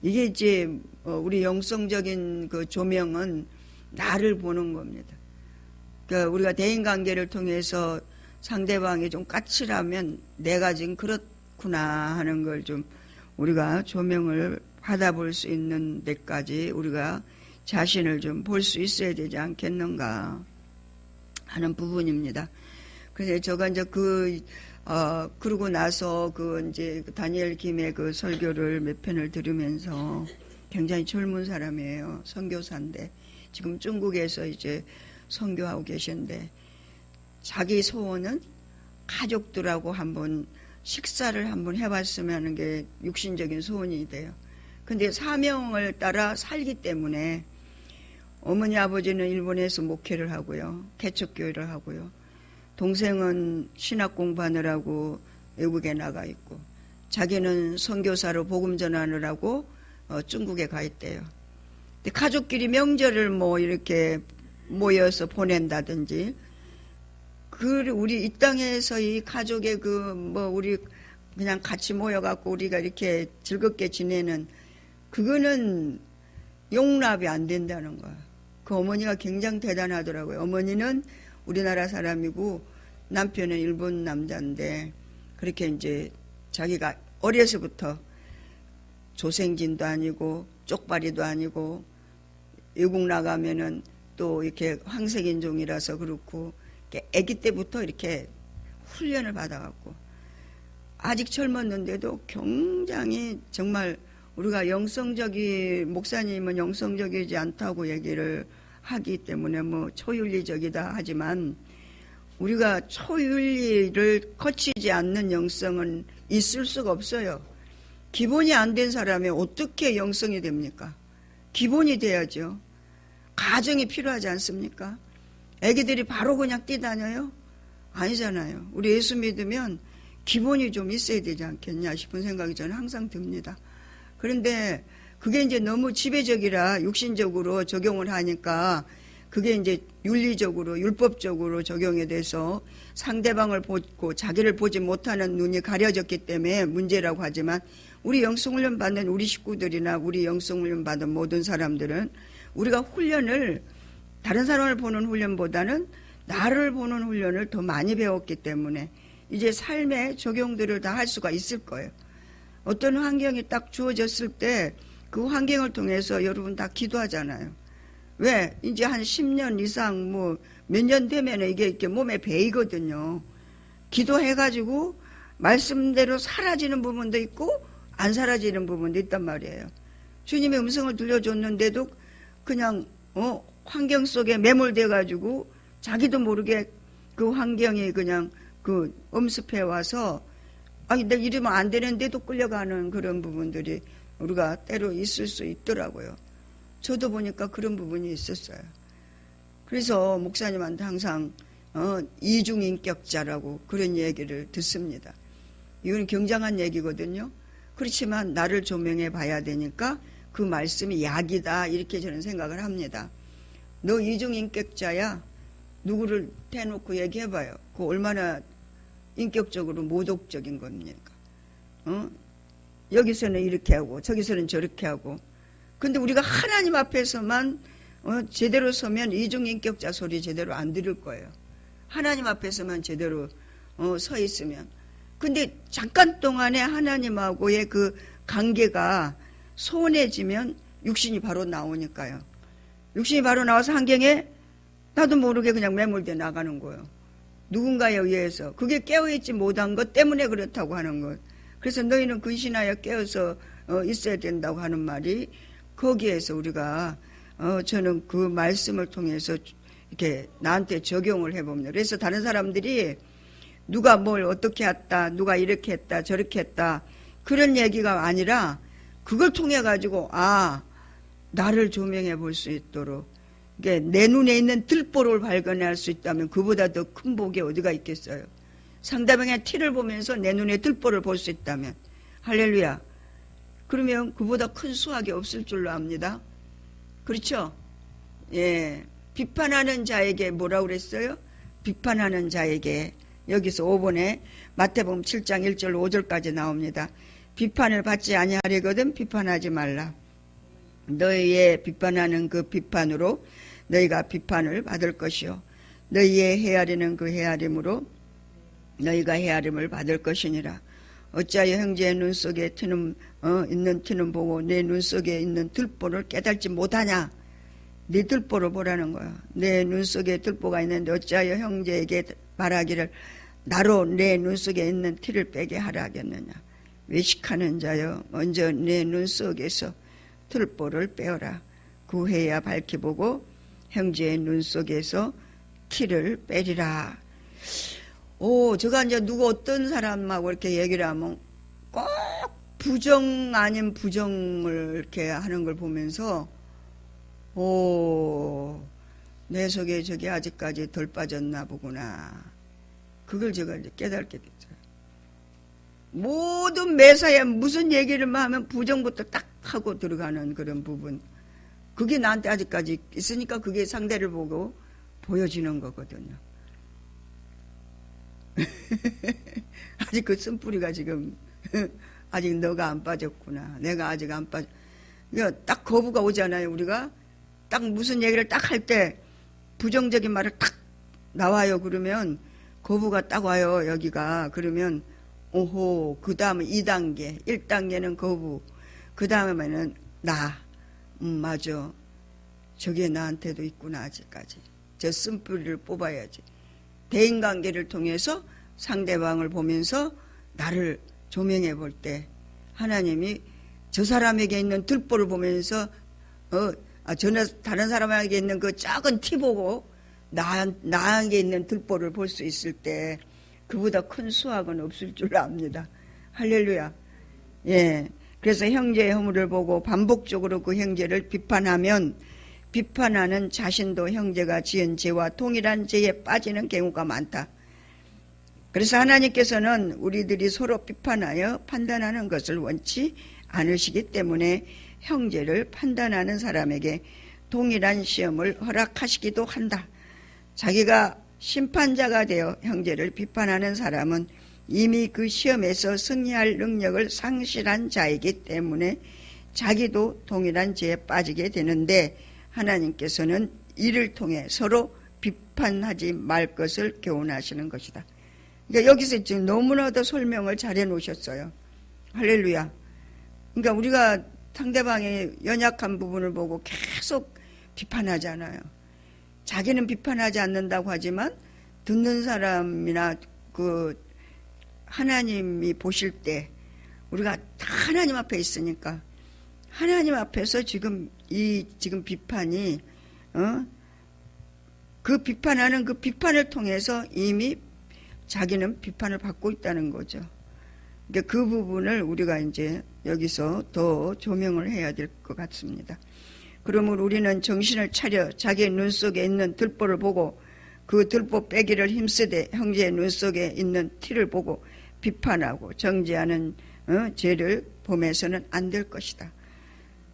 이게 이제 우리 영성적인 그 조명은 나를 보는 겁니다. 그러니까 우리가 대인관계를 통해서 상대방이 좀 까칠하면 내가 지금 그렇구나 하는 걸 좀 우리가 조명을 받아볼 수 있는 데까지 우리가 자신을 좀 볼 수 있어야 되지 않겠는가 하는 부분입니다. 그래서 제가 이제 그러고 나서 이제 다니엘 김의 그 설교를 몇 편을 들으면서 굉장히 젊은 사람이에요. 선교사인데 지금 중국에서 이제 선교하고 계신데 자기 소원은 가족들하고 한번 식사를 한번 해봤으면 하는 게 육신적인 소원이 돼요. 근데 사명을 따라 살기 때문에 어머니 아버지는 일본에서 목회를 하고요. 개척교회를 하고요. 동생은 신학 공부하느라고 외국에 나가 있고 자기는 선교사로 복음 전하느라고 중국에 가 있대요. 근데 가족끼리 명절을 뭐 이렇게 모여서 보낸다든지 우리 이 땅에서 이 가족의 우리 그냥 같이 모여갖고 우리가 이렇게 즐겁게 지내는 그거는 용납이 안 된다는 거야. 그 어머니가 굉장히 대단하더라고요. 어머니는 우리나라 사람이고 남편은 일본 남자인데 그렇게 이제 자기가 어려서부터 조생진도 아니고 쪽발이도 아니고 외국 나가면은 또 이렇게 황색인종이라서 그렇고 아기 때부터 이렇게 훈련을 받아갖고 아직 젊었는데도 굉장히 정말 우리가 목사님은 영성적이지 않다고 얘기를 하기 때문에 뭐 초윤리적이다 하지만 우리가 초윤리를 거치지 않는 영성은 있을 수가 없어요. 기본이 안 된 사람이 어떻게 영성이 됩니까? 기본이 돼야죠. 가정이 필요하지 않습니까? 애기들이 바로 그냥 뛰다녀요? 아니잖아요. 우리 예수 믿으면 기본이 좀 있어야 되지 않겠냐 싶은 생각이 저는 항상 듭니다. 그런데 그게 이제 너무 지배적이라 육신적으로 적용을 하니까 그게 이제 윤리적으로 율법적으로 적용이 돼서 상대방을 보고 자기를 보지 못하는 눈이 가려졌기 때문에 문제라고 하지만 우리 영성훈련 받는 우리 식구들이나 우리 영성훈련 받은 모든 사람들은 우리가 훈련을 다른 사람을 보는 훈련보다는 나를 보는 훈련을 더 많이 배웠기 때문에 이제 삶의 적용들을 다 할 수가 있을 거예요. 어떤 환경이 딱 주어졌을 때 그 환경을 통해서 여러분 다 기도하잖아요. 왜? 이제 한 10년 이상 몇 년 되면 이게 이렇게 몸에 배이거든요. 기도해가지고 말씀대로 사라지는 부분도 있고 안 사라지는 부분도 있단 말이에요. 주님의 음성을 들려줬는데도 그냥 환경 속에 매몰돼가지고 자기도 모르게 그 환경이 그냥 엄습해 와서 내가 이러면 안 되는데도 끌려가는 그런 부분들이 우리가 때로 있을 수 있더라고요. 저도 보니까 그런 부분이 있었어요. 그래서 목사님한테 항상 이중인격자라고 그런 얘기를 듣습니다. 이건 굉장한 얘기거든요. 그렇지만 나를 조명해 봐야 되니까 그 말씀이 약이다 이렇게 저는 생각을 합니다. 너 이중인격자야. 누구를 대놓고 얘기해봐요. 그 얼마나 인격적으로 모독적인 겁니까? 여기서는 이렇게 하고 저기서는 저렇게 하고. 근데 우리가 하나님 앞에서만 제대로 서면 이중인격자 소리 제대로 안 들을 거예요. 하나님 앞에서만 제대로 서 있으면. 근데 잠깐 동안에 하나님하고의 그 관계가 소원해지면 육신이 바로 나오니까요. 육신이 바로 나와서 환경에 나도 모르게 그냥 매몰돼 나가는 거예요. 누군가에 의해서. 그게 깨어있지 못한 것 때문에 그렇다고 하는 것. 그래서 너희는 근신하여 깨어서 있어야 된다고 하는 말이 거기에서 우리가 저는 그 말씀을 통해서 이렇게 나한테 적용을 해봅니다. 그래서 다른 사람들이 누가 뭘 어떻게 했다, 누가 이렇게 했다, 저렇게 했다 그런 얘기가 아니라 그걸 통해 가지고 나를 조명해 볼 수 있도록 내 눈에 있는 들보를 발견할 수 있다면 그보다 더 큰 복이 어디가 있겠어요. 상대방의 티를 보면서 내 눈에 들보를 볼 수 있다면 할렐루야. 그러면 그보다 큰 수확이 없을 줄로 압니다. 그렇죠? 예. 비판하는 자에게 뭐라고 그랬어요? 비판하는 자에게 여기서 5번에 마태복음 7장 1절 5절까지 나옵니다. 비판을 받지 아니하려거든 비판하지 말라. 너희의 비판하는 그 비판으로 너희가 비판을 받을 것이요 너희의 헤아리는 그 헤아림으로 너희가 헤아림을 받을 것이니라. 어찌하여 형제의 눈 속에 있는 티는 보고 내 눈 속에 있는 들보를 깨닫지 못하냐. 네 들보를 보라는 거야. 내 눈 속에 들보가 있는데 어찌하여 형제에게 말하기를 나로 내 눈 속에 있는 티를 빼게 하라 하겠느냐. 외식하는 자여 먼저 내 눈 속에서 들보를 빼어라. 구해야 밝히 보고 형제의 눈 속에서 티를 빼리라. 제가 이제 누구 어떤 사람하고 이렇게 얘기를 하면 꼭 부정 아닌 부정을 이렇게 하는 걸 보면서 내 속에 저게 아직까지 덜 빠졌나 보구나. 그걸 제가 이제 깨닫게 됐어요. 모든 매사에 무슨 얘기를 하면 부정부터 딱 하고 들어가는 그런 부분. 그게 나한테 아직까지 있으니까 그게 상대를 보고 보여지는 거거든요. 아직 그 쓴뿌리가 지금 아직 너가 안 빠졌구나. 내가 아직 안 빠졌. 그러니까 딱 거부가 오잖아요. 우리가 딱 무슨 얘기를 딱 할 때 부정적인 말을 딱 나와요. 그러면 거부가 딱 와요. 여기가. 그러면 오호. 그 다음에 2단계 1단계는 거부. 그 다음에는 맞아. 저게 나한테도 있구나. 아직까지 저 쓴뿌리를 뽑아야지. 대인관계를 통해서 상대방을 보면서 나를 조명해 볼 때 하나님이 저 사람에게 있는 들보를 보면서 다른 사람에게 있는 그 작은 티 보고 나에게 있는 들보를 볼 수 있을 때 그보다 큰 수확은 없을 줄 압니다. 할렐루야. 예. 그래서 형제의 허물을 보고 반복적으로 그 형제를 비판하면 비판하는 자신도 형제가 지은 죄와 동일한 죄에 빠지는 경우가 많다. 그래서 하나님께서는 우리들이 서로 비판하여 판단하는 것을 원치 않으시기 때문에 형제를 판단하는 사람에게 동일한 시험을 허락하시기도 한다. 자기가 심판자가 되어 형제를 비판하는 사람은 이미 그 시험에서 승리할 능력을 상실한 자이기 때문에 자기도 동일한 죄에 빠지게 되는데 하나님께서는 이를 통해 서로 비판하지 말 것을 교훈하시는 것이다. 그러니까 여기서 지금 너무나도 설명을 잘 해놓으셨어요. 할렐루야. 그러니까 우리가 상대방의 연약한 부분을 보고 계속 비판하잖아요. 자기는 비판하지 않는다고 하지만 듣는 사람이나 그 하나님이 보실 때 우리가 다 하나님 앞에 있으니까 하나님 앞에서 지금 비판이 그 비판하는 그 비판을 통해서 이미 자기는 비판을 받고 있다는 거죠. 그러니까 그 부분을 우리가 이제 여기서 더 조명을 해야 될 것 같습니다. 그러므로 우리는 정신을 차려 자기의 눈 속에 있는 들보를 보고 그 들보 빼기를 힘쓰되 형제의 눈 속에 있는 티를 보고 비판하고 정죄하는 죄를 범해서는 안 될 것이다.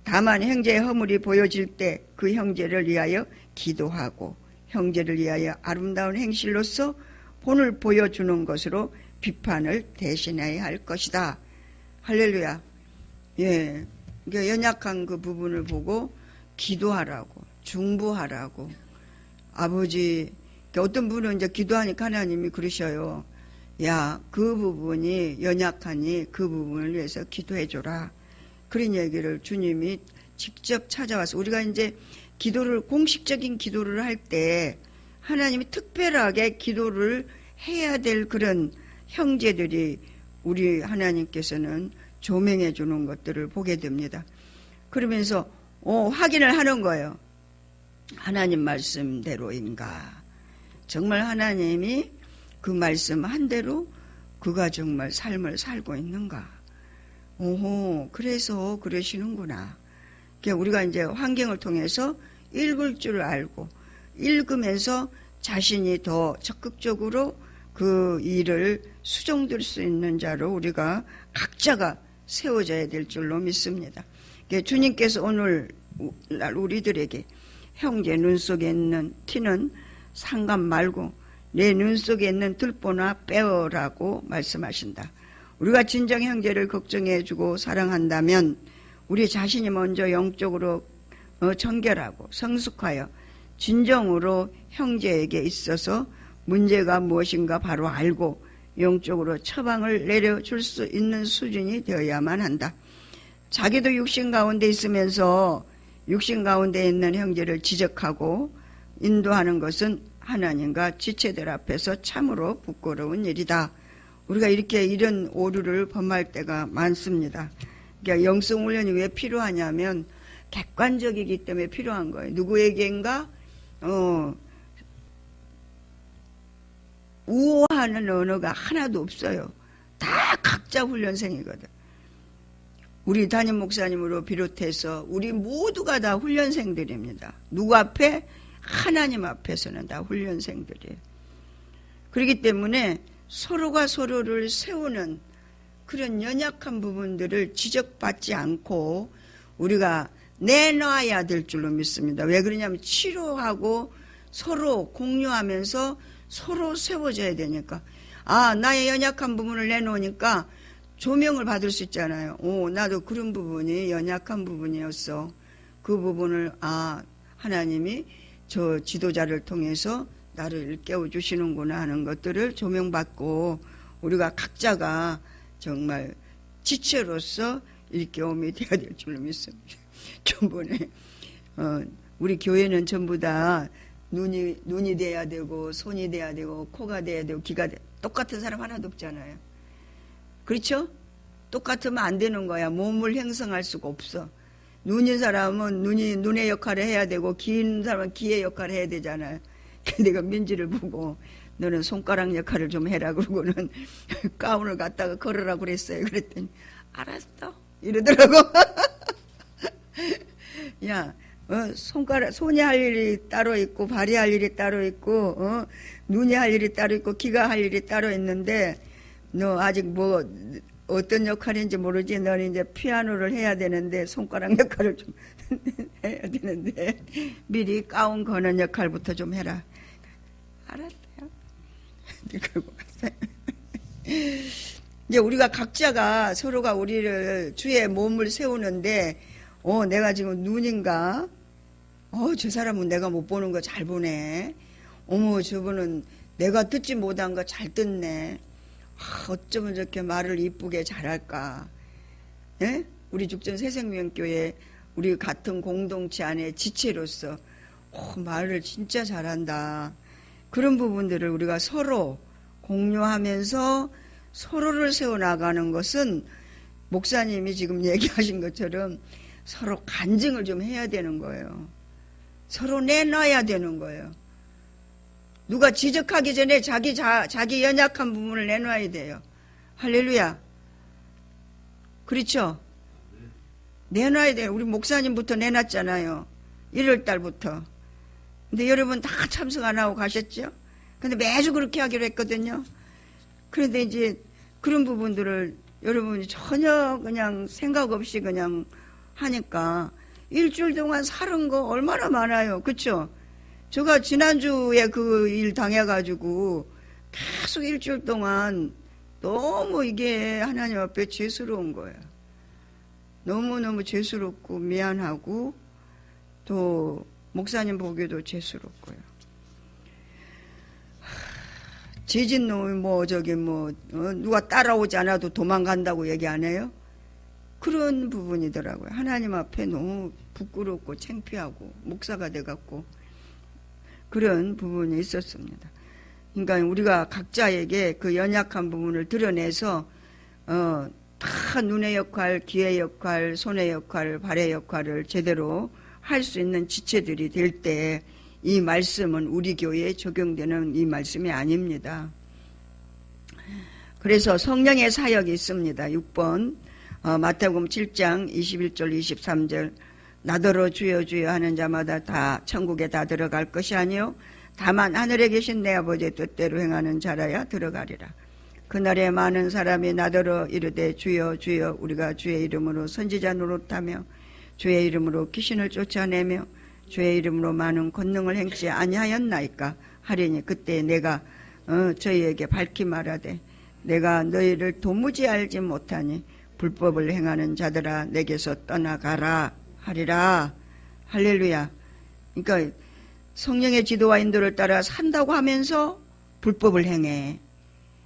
다만 형제의 허물이 보여질 때 그 형제를 위하여 기도하고 형제를 위하여 아름다운 행실로서 본을 보여주는 것으로 비판을 대신해야 할 것이다 할렐루야. 예. 그러니까 연약한 그 부분을 보고 기도하라고, 중보하라고. 아버지, 어떤 분은 이제 기도하니까 하나님이 그러셔요. 야, 그 부분이 연약하니 그 부분을 위해서 기도해줘라. 그런 얘기를 주님이 직접 찾아와서, 우리가 이제 기도를, 공식적인 기도를 할 때 하나님이 특별하게 기도를 해야 될 그런 형제들이 우리 하나님께서는 조명해 주는 것들을 보게 됩니다. 그러면서 확인을 하는 거예요. 하나님 말씀대로인가? 정말 하나님이 그 말씀 한 대로 그가 정말 삶을 살고 있는가? 오호, 그래서 그러시는구나. 그러니까 우리가 이제 환경을 통해서 읽을 줄 알고 읽으면서 자신이 더 적극적으로 그 일을 수정될 수 있는 자로 우리가 각자가 세워져야 될 줄로 믿습니다. 그러니까 주님께서 오늘날 우리들에게 형제 눈 속에 있는 티는 상관 말고 내 눈 속에 있는 들보나 빼어라고 말씀하신다. 우리가 진정 형제를 걱정해주고 사랑한다면 우리 자신이 먼저 영적으로 청결하고 성숙하여 진정으로 형제에게 있어서 문제가 무엇인가 바로 알고 영적으로 처방을 내려줄 수 있는 수준이 되어야만 한다. 자기도 육신 가운데 있으면서 육신 가운데 있는 형제를 지적하고 인도하는 것은 하나님과 지체들 앞에서 참으로 부끄러운 일이다. 우리가 이렇게 이런 오류를 범할 때가 많습니다. 그러니까 영성훈련이 왜 필요하냐면 객관적이기 때문에 필요한 거예요. 누구에게인가 우호하는 언어가 하나도 없어요. 다 각자 훈련생이거든. 우리 담임 목사님으로 비롯해서 우리 모두가 다 훈련생들입니다. 누구 앞에? 하나님 앞에서는 다 훈련생들이에요. 그렇기 때문에 서로가 서로를 세우는 그런 연약한 부분들을 지적받지 않고 우리가 내놔야 될 줄로 믿습니다. 왜 그러냐면 치료하고 서로 공유하면서 서로 세워져야 되니까. 나의 연약한 부분을 내놓으니까 조명을 받을 수 있잖아요. 나도 그런 부분이 연약한 부분이었어. 그 부분을 하나님이 저 지도자를 통해서 나를 일깨워 주시는구나 하는 것들을 조명받고 우리가 각자가 정말 지체로서 일깨움이 되어야 될 줄로 믿습니다. 전번에 우리 교회는 전부 다 눈이 돼야 되고 손이 돼야 되고 코가 돼야 되고 귀가 돼. 똑같은 사람 하나도 없잖아요. 그렇죠? 똑같으면 안 되는 거야. 몸을 형성할 수가 없어. 눈인 사람은 눈의 역할을 해야 되고 귀인 사람은 귀의 역할을 해야 되잖아요. 내가 민지를 보고 너는 손가락 역할을 좀 해라 그러고는 가운을 갖다가 걸으라고 그랬어요. 그랬더니 알았어 이러더라고. 야, 손이 할 일이 따로 있고 발이 할 일이 따로 있고 눈이 할 일이 따로 있고 귀가 할 일이 따로 있는데 너 아직 뭐 어떤 역할인지 모르지. 너는 이제 피아노를 해야 되는데 손가락 역할을 좀 해야 되는데 미리 가운 거는 역할부터 좀 해라. 알았어요. 그러고 갔어요. 이제 우리가 각자가 서로가 우리를 주의 몸을 세우는데 내가 지금 눈인가? 저 사람은 내가 못 보는 거 잘 보네. 어머, 저분은 내가 듣지 못한 거 잘 듣네. 어쩌면 저렇게 말을 이쁘게 잘할까. 예? 우리 죽전 새생명교회 우리 같은 공동체 안에 지체로서 말을 진짜 잘한다. 그런 부분들을 우리가 서로 공유하면서 서로를 세워나가는 것은 목사님이 지금 얘기하신 것처럼 서로 간증을 좀 해야 되는 거예요. 서로 내놔야 되는 거예요. 누가 지적하기 전에 자기 연약한 부분을 내놔야 돼요. 할렐루야. 그렇죠? 내놔야 돼요. 우리 목사님부터 내놨잖아요. 1월 달부터. 근데 여러분 다 참석 안 하고 가셨죠? 근데 매주 그렇게 하기로 했거든요. 그런데 이제 그런 부분들을 여러분이 전혀 그냥 생각 없이 그냥 하니까 일주일 동안 사는 거 얼마나 많아요. 그쵸? 제가 지난주에 그 일 당해가지고 계속 일주일 동안 너무 이게 하나님 앞에 죄스러운 거야. 너무너무 죄스럽고 미안하고 또 목사님 보기에도 죄스럽고요. 지진 뭐 저기 뭐 누가 따라오지 않아도 도망간다고 얘기 안 해요? 그런 부분이더라고요. 하나님 앞에 너무 부끄럽고 창피하고 목사가 돼갖고 그런 부분이 있었습니다. 그러니까 우리가 각자에게 그 연약한 부분을 드러내서 다 눈의 역할, 귀의 역할, 손의 역할, 발의 역할을 제대로 할 수 있는 지체들이 될 때 이 말씀은 우리 교회에 적용되는 이 말씀이 아닙니다. 그래서 성령의 사역이 있습니다. 6번 마태복음 7장 21절 23절 나더러 주여 주여 하는 자마다 다 천국에 다 들어갈 것이 아니요 다만 하늘에 계신 내 아버지의 뜻대로 행하는 자라야 들어가리라. 그날에 많은 사람이 나더러 이르되 주여 주여 우리가 주의 이름으로 선지자 노릇하며 주의 이름으로 귀신을 쫓아내며 주의 이름으로 많은 권능을 행치 아니하였나이까 하리니 그때 내가 저희에게 밝히 말하되 내가 너희를 도무지 알지 못하니 불법을 행하는 자들아 내게서 떠나가라 하리라. 할렐루야. 그러니까 성령의 지도와 인도를 따라 산다고 하면서 불법을 행해.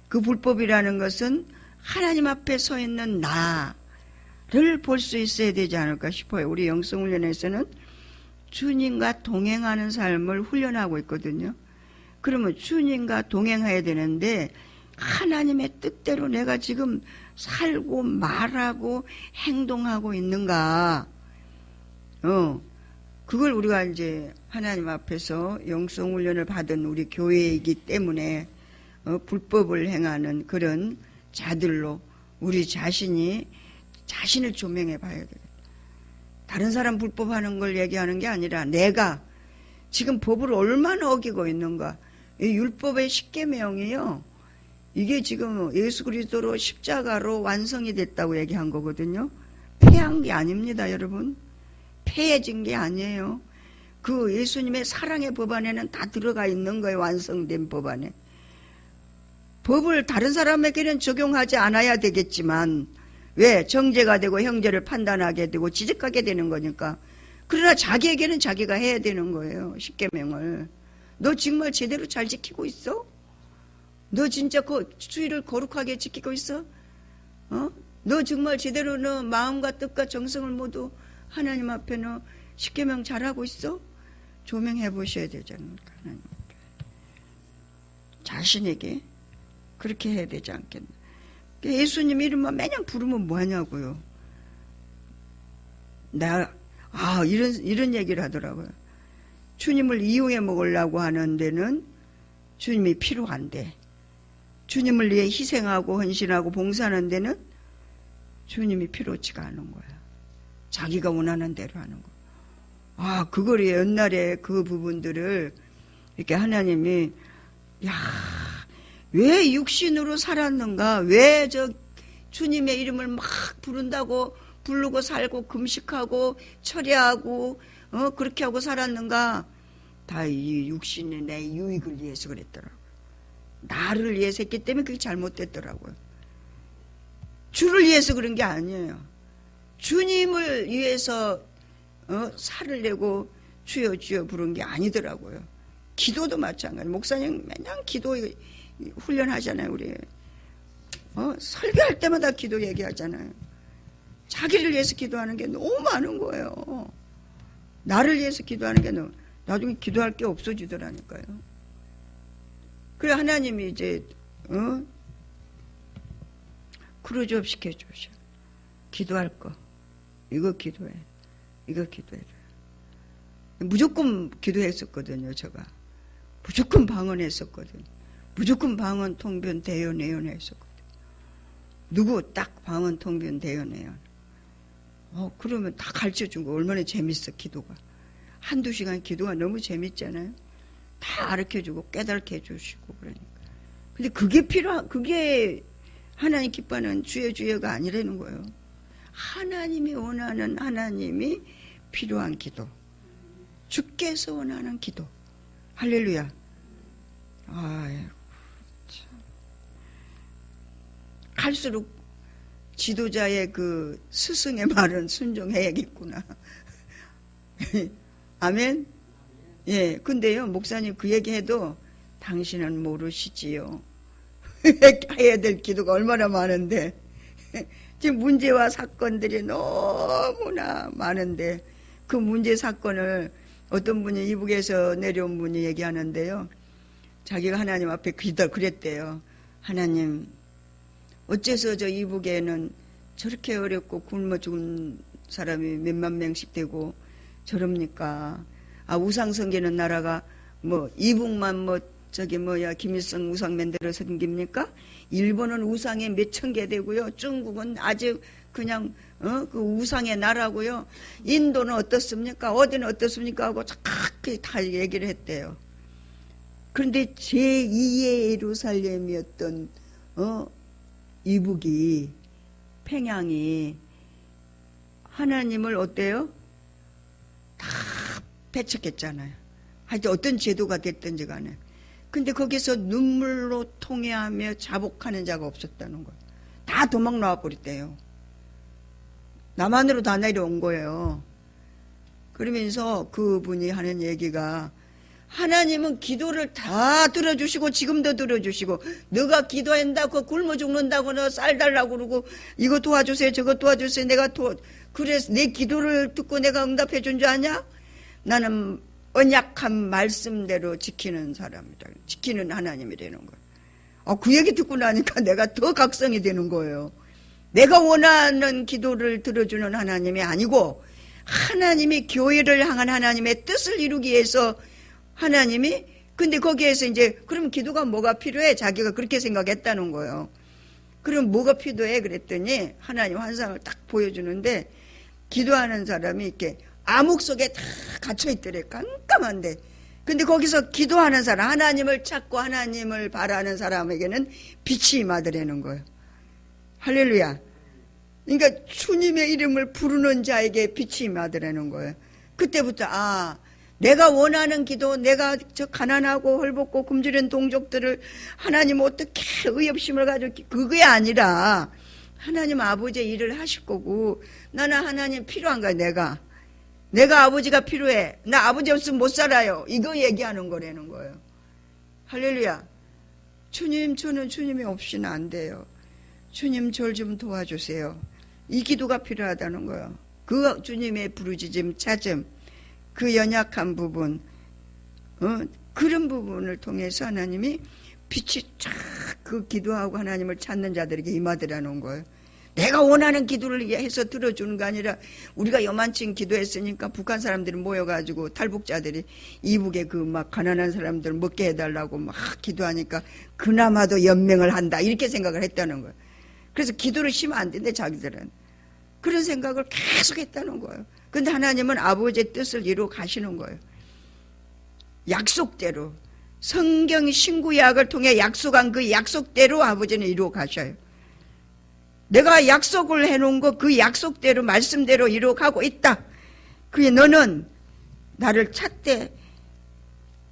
그 불법이라는 것은 하나님 앞에 서 있는 나를 볼 수 있어야 되지 않을까 싶어요. 우리 영성훈련에서는 주님과 동행하는 삶을 훈련하고 있거든요. 그러면 주님과 동행해야 되는데 하나님의 뜻대로 내가 지금 살고 말하고 행동하고 있는가? 그걸 우리가 이제 하나님 앞에서 영성훈련을 받은 우리 교회이기 때문에 불법을 행하는 그런 자들로 우리 자신을 조명해 봐야 되겠다. 다른 사람 불법하는 걸 얘기하는 게 아니라 내가 지금 법을 얼마나 어기고 있는가. 이 율법의 10계명이요. 이게 지금 예수 그리스도로 십자가로 완성이 됐다고 얘기한 거거든요. 폐한 게 아닙니다, 여러분. 폐해진 게 아니에요. 그 예수님의 사랑의 법 안에는 다 들어가 있는 거예요. 완성된 법 안에. 법을 다른 사람에게는 적용하지 않아야 되겠지만 왜? 정죄가 되고 형제를 판단하게 되고 지적하게 되는 거니까. 그러나 자기에게는 자기가 해야 되는 거예요. 십계명을. 너 정말 제대로 잘 지키고 있어? 너 진짜 그 주의를 거룩하게 지키고 있어? 너 정말 제대로 너 마음과 뜻과 정성을 모두 하나님 앞에 너 십계명 잘하고 있어? 조명해 보셔야 되지 않을까? 하나님 앞에. 자신에게 그렇게 해야 되지 않겠나? 예수님 이름만 매년 부르면 뭐하냐고요. 이런 얘기를 하더라고요. 주님을 이용해 먹으려고 하는 데는 주님이 필요한데 주님을 위해 희생하고 헌신하고 봉사하는 데는 주님이 필요치가 않은 거야. 자기가 원하는 대로 하는 거야. 그걸 옛날에 그 부분들을 이렇게 하나님이 왜 육신으로 살았는가? 왜 주님의 이름을 막 부르고 살고 금식하고 철야하고 그렇게 하고 살았는가? 다 이 육신의 내 유익을 위해서 그랬더라고요. 나를 위해서 했기 때문에 그게 잘못됐더라고요. 주를 위해서 그런 게 아니에요. 주님을 위해서 살을 내고 주여 주여 부른 게 아니더라고요. 기도도 마찬가지. 목사님 맨날 기도 훈련하잖아요. 우리 설교할 때마다 기도 얘기하잖아요. 자기를 위해서 기도하는 게 너무 많은 거예요. 나를 위해서 기도하는 게 너무 나중에 기도할 게 없어지더라니까요. 그래 하나님이 이제 크루즈업 시켜주셔. 기도할 거 이거 기도해. 이거 기도해. 무조건 기도했었거든요. 제가 무조건 방언했었거든요. 무조건 방언, 통변, 대연, 예언 했었거든요. 누구 딱 방언, 통변, 대연, 예언. 그러면 다 가르쳐준 거 얼마나 재밌어. 기도가 한두 시간 기도가 너무 재밌잖아요. 다 가르쳐주고 깨닫게 해주시고 그러니까. 근데 그게 하나님 기뻐하는 주여 주여가 아니라는 거예요. 하나님이 원하는 하나님이 필요한 기도. 주께서 원하는 기도. 할렐루야. 아이고, 참. 할수록 지도자의 그 스승의 말은 순종해야겠구나. 아멘? 예, 근데요, 목사님 그 얘기해도 당신은 모르시지요. 해야 될 기도가 얼마나 많은데. 지금 문제와 사건들이 너무나 많은데, 그 문제 사건을 어떤 분이 이북에서 내려온 분이 얘기하는데요. 자기가 하나님 앞에 그랬대요. 하나님, 어째서 저 이북에는 저렇게 어렵고 굶어 죽은 사람이 몇만 명씩 되고 저럽니까? 아, 우상 섬기는 나라가 뭐 이북만 김일성 우상 만들어 섬깁니까? 일본은 우상에 몇천 개 되고요. 중국은 아주 그냥 그 우상의 나라고요. 인도는 어떻습니까? 어디는 어떻습니까? 하고 착하게 다 얘기를 했대요. 그런데 제2의 예루살렘이었던 이북이, 평양이 하나님을 어때요? 다 배척했잖아요. 하여튼 어떤 제도가 됐든지 간에. 근데 거기서 눈물로 통회하며 자복하는 자가 없었다는 거예요. 다 도망 나와 버렸대요. 남한으로 다 내려온 거예요. 그러면서 그분이 하는 얘기가, 하나님은 기도를 다 들어주시고 지금도 들어주시고, 너가 기도한다고 굶어 죽는다고 너 쌀 달라고 그러고 이거 도와주세요 저거 도와주세요 그래서 내 기도를 듣고 내가 응답해 준 줄 아냐? 나는 언약한 말씀대로 지키는 사람이다. 지키는 하나님이라는 거예요. 그 얘기 듣고 나니까 내가 더 각성이 되는 거예요. 내가 원하는 기도를 들어주는 하나님이 아니고 하나님이 교회를 향한 하나님의 뜻을 이루기 위해서 하나님이, 근데 거기에서 이제 그럼 기도가 뭐가 필요해? 자기가 그렇게 생각했다는 거예요. 그럼 뭐가 필요해? 그랬더니 하나님 환상을 딱 보여주는데, 기도하는 사람이 이렇게 암흑 속에 다 갇혀있더래. 깜깜한데. 근데 거기서 기도하는 사람, 하나님을 찾고 하나님을 바라는 사람에게는 빛이 임하더라는 거예요. 할렐루야. 그러니까 주님의 이름을 부르는 자에게 빛이 임하더라는 거예요. 그때부터 내가 원하는 기도, 내가 저 가난하고 헐벗고 굶주린 동족들을 하나님 어떻게 의협심을 가지고, 그게 아니라 하나님 아버지의 일을 하실 거고, 나는 하나님 필요한 거야. 내가 아버지가 필요해. 나 아버지 없으면 못 살아요. 이거 얘기하는 거라는 거예요. 할렐루야. 주님, 저는 주님이 없이는 안 돼요. 주님, 저를 좀 도와주세요. 이 기도가 필요하다는 거예요. 그 주님의 부르짖음, 찾음, 그 연약한 부분, 그런 부분을 통해서 하나님이 빛이 쫙 그 기도하고 하나님을 찾는 자들에게 임하더라는 거예요. 내가 원하는 기도를 해서 들어주는 게 아니라, 우리가 요만큼 기도했으니까 북한 사람들이 모여가지고 탈북자들이 이북에 그 막 가난한 사람들 먹게 해달라고 막 기도하니까 그나마도 연맹을 한다 이렇게 생각을 했다는 거예요. 그래서 기도를 쉬면 안 된대 자기들은. 그런 생각을 계속 했다는 거예요. 근데 하나님은 아버지의 뜻을 이루어 가시는 거예요. 약속대로, 성경 신구약을 통해 약속한 그 약속대로 아버지는 이루어 가셔요. 내가 약속을 해놓은 거 그 약속대로 말씀대로 이루어 가고 있다. 그게 너는 나를 찾되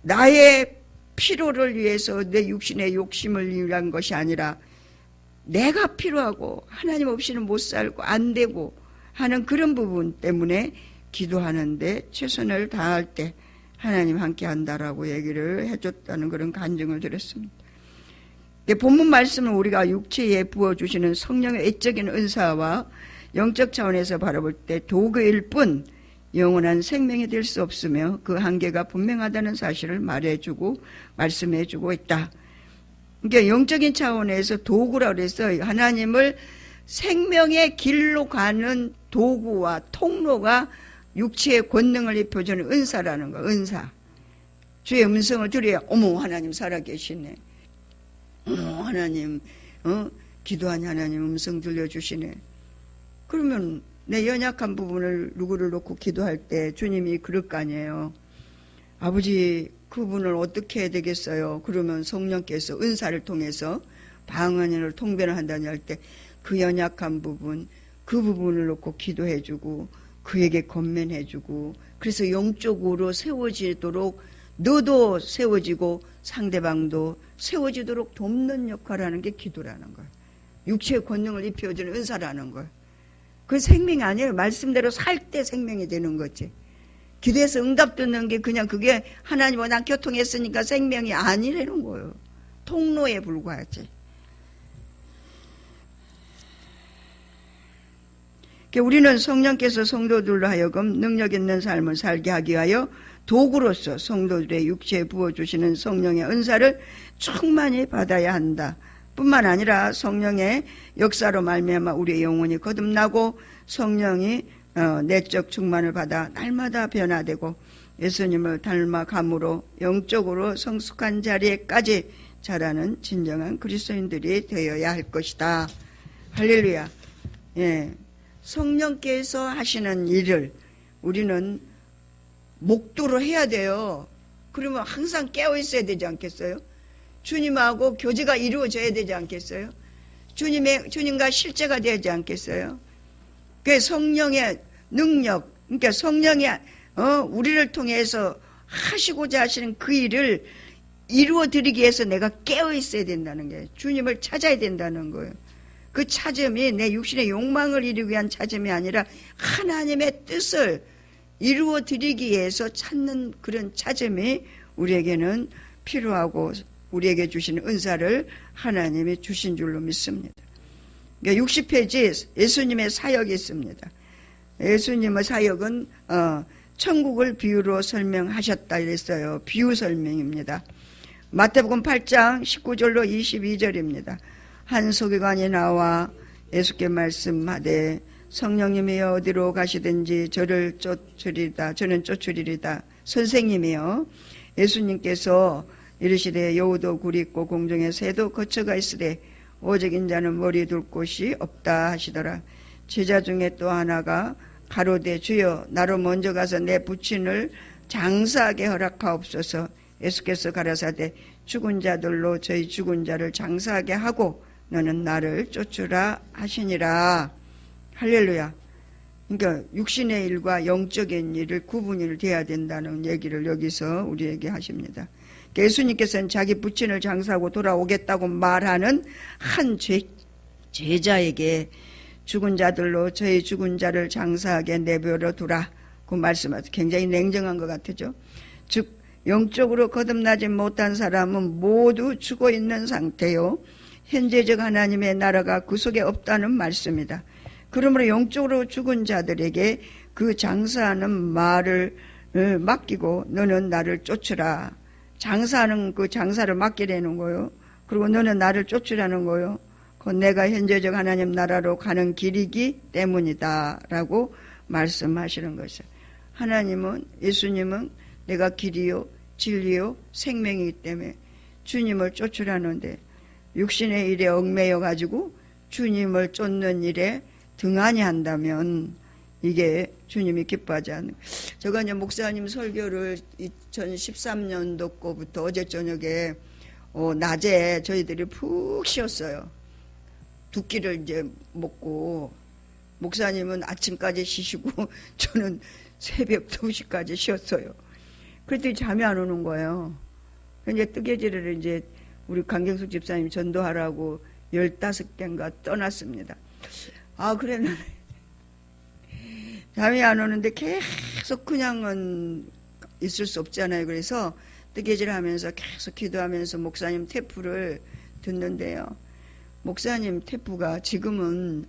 나의 필요를 위해서 내 육신의 욕심을 위한 것이 아니라 내가 필요하고 하나님 없이는 못 살고 안 되고 하는 그런 부분 때문에 기도하는데 최선을 다할 때 하나님 함께 한다라고 얘기를 해줬다는 그런 간증을 드렸습니다. 본문 말씀은 우리가 육체에 부어주시는 성령의 외적인 은사와 영적 차원에서 바라볼 때 도구일 뿐 영원한 생명이 될 수 없으며 그 한계가 분명하다는 사실을 말해주고 말씀해주고 있다. 그러니까 영적인 차원에서 도구라 그래서 하나님을 생명의 길로 가는 도구와 통로가 육체의 권능을 입혀주는 은사라는 거. 은사. 주의 음성을 들어야 어머 하나님 살아계시네. 하나님 기도하니 하나님 음성 들려주시네. 그러면 내 연약한 부분을 누구를 놓고 기도할 때 주님이 그럴 거 아니에요. 아버지 그분을 어떻게 해야 되겠어요? 그러면 성령께서 은사를 통해서 방언을 통변을 한다니 할 때 그 연약한 부분, 그 부분을 놓고 기도해주고 그에게 권면해주고, 그래서 영적으로 세워지도록 너도 세워지고 상대방도 세워지도록 돕는 역할을 하는 게 기도라는 거예요. 육체의 권능을 입혀주는 은사라는 거예요. 그 생명이 아니에요. 말씀대로 살 때 생명이 되는 거지. 기도해서 응답 듣는 게 그냥 그게 하나님과 난 교통했으니까 생명이 아니라는 거예요. 통로에 불과하지. 우리는 성령께서 성도들로 하여금 능력 있는 삶을 살게 하기 위하여 도구로서 성도들의 육체에 부어주시는 성령의 은사를 충만히 받아야 한다. 뿐만 아니라 성령의 역사로 말미암아 우리의 영혼이 거듭나고 성령이 내적 충만을 받아 날마다 변화되고 예수님을 닮아감으로 영적으로 성숙한 자리에까지 자라는 진정한 그리스도인들이 되어야 할 것이다. 할렐루야. 예. 성령께서 하시는 일을 우리는 목도로 해야 돼요. 그러면 항상 깨어 있어야 되지 않겠어요? 주님하고 교제가 이루어져야 되지 않겠어요? 주님과 실제가 되지 않겠어요? 그 성령의 능력, 그러니까 성령이 우리를 통해서 하시고자 하시는 그 일을 이루어 드리기 위해서 내가 깨어 있어야 된다는 거예요. 주님을 찾아야 된다는 거예요. 그 찾음이 내 육신의 욕망을 이루기 위한 찾음이 아니라 하나님의 뜻을 이루어 드리기 위해서 찾는 그런 찾음이 우리에게는 필요하고 우리에게 주시는 은사를 하나님이 주신 줄로 믿습니다. 60페이지 예수님의 사역이 있습니다. 예수님의 사역은 천국을 비유로 설명하셨다 이랬어요. 비유 설명입니다. 마태복음 8장 19절로 22절입니다. 한 서기관이 나와 예수께 말씀하되 성령님이여 어디로 가시든지 저를 쫓으리다. 저는 쫓으리리다. 선생님이여 예수님께서 이르시되 여우도 굴이 있고 공중에 새도 거처가 있으되 오직 인자는 머리 둘 곳이 없다 하시더라. 제자 중에 또 하나가 가로되 주여 나로 먼저 가서 내 부친을 장사하게 허락하옵소서. 예수께서 가라사대 죽은 자들로 저희 죽은 자를 장사하게 하고 너는 나를 쫓으라 하시니라. 할렐루야. 그러니까 육신의 일과 영적인 일을 구분이 돼야 된다는 얘기를 여기서 우리에게 하십니다. 예수님께서는 자기 부친을 장사하고 돌아오겠다고 말하는 한 제자에게 죽은 자들로 저희 죽은 자를 장사하게 내버려 두라. 그 말씀하셔서 굉장히 냉정한 것 같죠. 즉 영적으로 거듭나지 못한 사람은 모두 죽어 있는 상태요. 현재적 하나님의 나라가 그 속에 없다는 말씀이다. 그러므로 영적으로 죽은 자들에게 그 장사하는 말을 맡기고 너는 나를 쫓으라. 장사하는 그 장사를 맡기라는 거요. 그리고 너는 나를 쫓으라는 거요. 그건 내가 현재적 하나님 나라로 가는 길이기 때문이다 라고 말씀하시는 것이죠. 하나님은 예수님은 내가 길이요 진리요 생명이기 때문에 주님을 쫓으라는데 육신의 일에 얽매여 가지고 주님을 쫓는 일에 등한히 한다면 이게 주님이 기뻐하지 않는. 제가 이제 목사님 설교를 2013년도 거부터 어제 저녁에 낮에 저희들이 푹 쉬었어요. 두 끼를 이제 먹고 목사님은 아침까지 쉬시고 저는 새벽 2시까지 쉬었어요. 그랬더니 잠이 안 오는 거예요. 이제 뜨개질을 이제 우리 강경숙 집사님 전도하라고 15개인가 떠났습니다. 그랬는데 잠이 안 오는데 계속 그냥은 있을 수 없잖아요. 그래서 뜨개질 하면서 계속 기도하면서 목사님 테프를 듣는데요. 목사님 테프가 지금은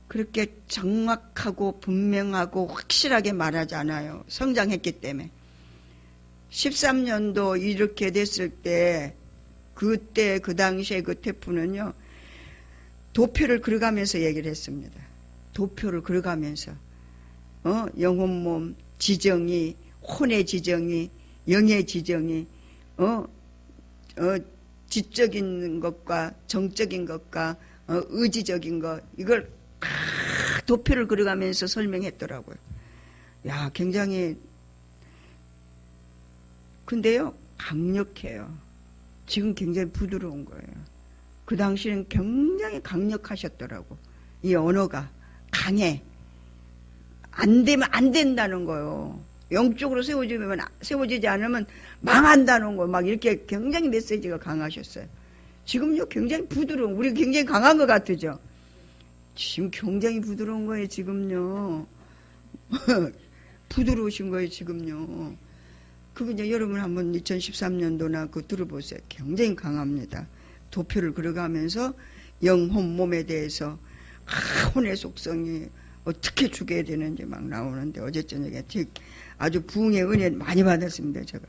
그렇게 정확하고 분명하고 확실하게 말하지 않아요. 성장했기 때문에. 13년도 이렇게 됐을 때 그때 그 당시에 그 테프는요. 도표를 그려가면서 얘기를 했습니다. 도표를 그려가면서 영혼 몸 지정이 혼의 지정이 영의 지정이 지적인 것과 정적인 것과 의지적인 것 이걸 도표를 그려가면서 설명했더라고요. 야 굉장히 근데요 강력해요. 지금 굉장히 부드러운 거예요. 그 당시에는 굉장히 강력하셨더라고. 이 언어가 강해. 안 되면 안 된다는 거예요. 영적으로 세워지지 않으면 망한다는 거. 막 이렇게 굉장히 메시지가 강하셨어요. 지금요 굉장히 부드러운, 우리 굉장히 강한 것 같으죠. 지금 굉장히 부드러운 거예요 지금요. 부드러우신 거예요 지금요. 그거 이제 여러분 한번 2013년도나 그거 들어보세요. 굉장히 강합니다. 도표를 그려가면서 영혼 몸에 대해서 혼의 속성이 어떻게 죽여야 되는지 막 나오는데 어제 저녁에 아주 부흥의 은혜 많이 받았습니다 제가.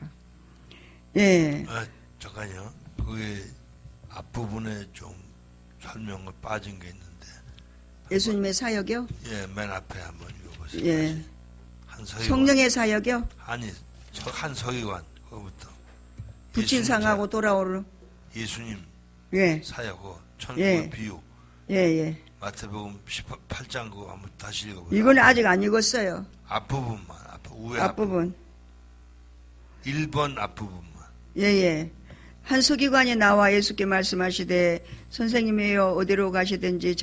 예. 잠깐요. 그게 앞부분에 좀 설명을 빠진 게 있는데. 예수님의 사역이요? 예, 맨 앞에 한번 읽어보세요. 예. 한서기관. 성령의 사역이요? 아니, 한서기관 거부터. 부친 상하고 돌아오는. 예수님 예. 사역고 천국의 비유. 예. 마태복음 18장 그거 한번 다시 읽어보세요. 이거는 아직 안 읽었어요. 앞부분만, 우회 앞부분. 1번 앞부분만. 예. 한 서기관이 나와 예수께 말씀하시되 선생님이여 어디로 가시든지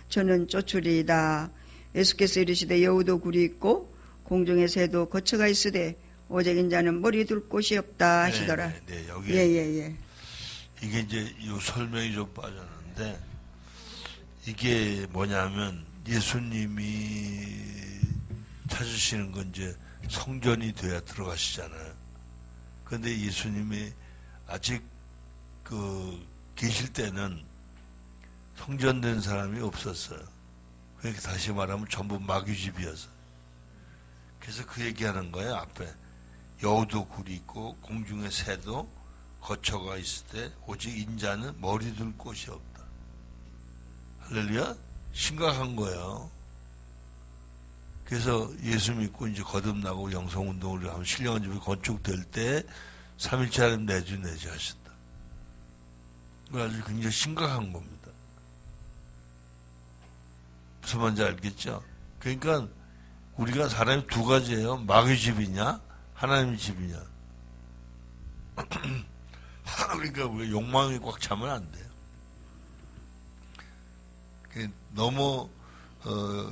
저는 쫓으리이다. 예수께서 이르시되 여우도 굴이 있고 공중의 새도 거처가 있으되 오직 인자는 머리 둘 곳이 없다 하시더라. 네, 여기 예. 이게 이제 이 설명이 좀 빠졌는데 이게 뭐냐면 예수님이 찾으시는 건 이제 성전이 돼야 들어가시잖아요. 그런데 예수님이 아직 계실 때는 성전된 사람이 없었어요. 그러니까 다시 말하면 전부 마귀집이었어요. 그래서 그 얘기하는 거예요. 앞에 여우도 굴이 있고 공중의 새도 거처가 있을 때 오직 인자는 머리 둘 곳이 없다. 할렐루야? 심각한 거예요. 그래서 예수 믿고 이제 거듭나고 영성운동을 하면 신령한 집이 건축될 때 3일째 하나님 내주 하셨다. 그거 아주 굉장히 심각한 겁니다. 무슨 말인지 알겠죠? 그러니까 우리가 사람이 두 가지예요. 마귀 집이냐 하나님 집이냐. 그러니까 우리가 욕망이 꽉 차면 안 돼요. 너무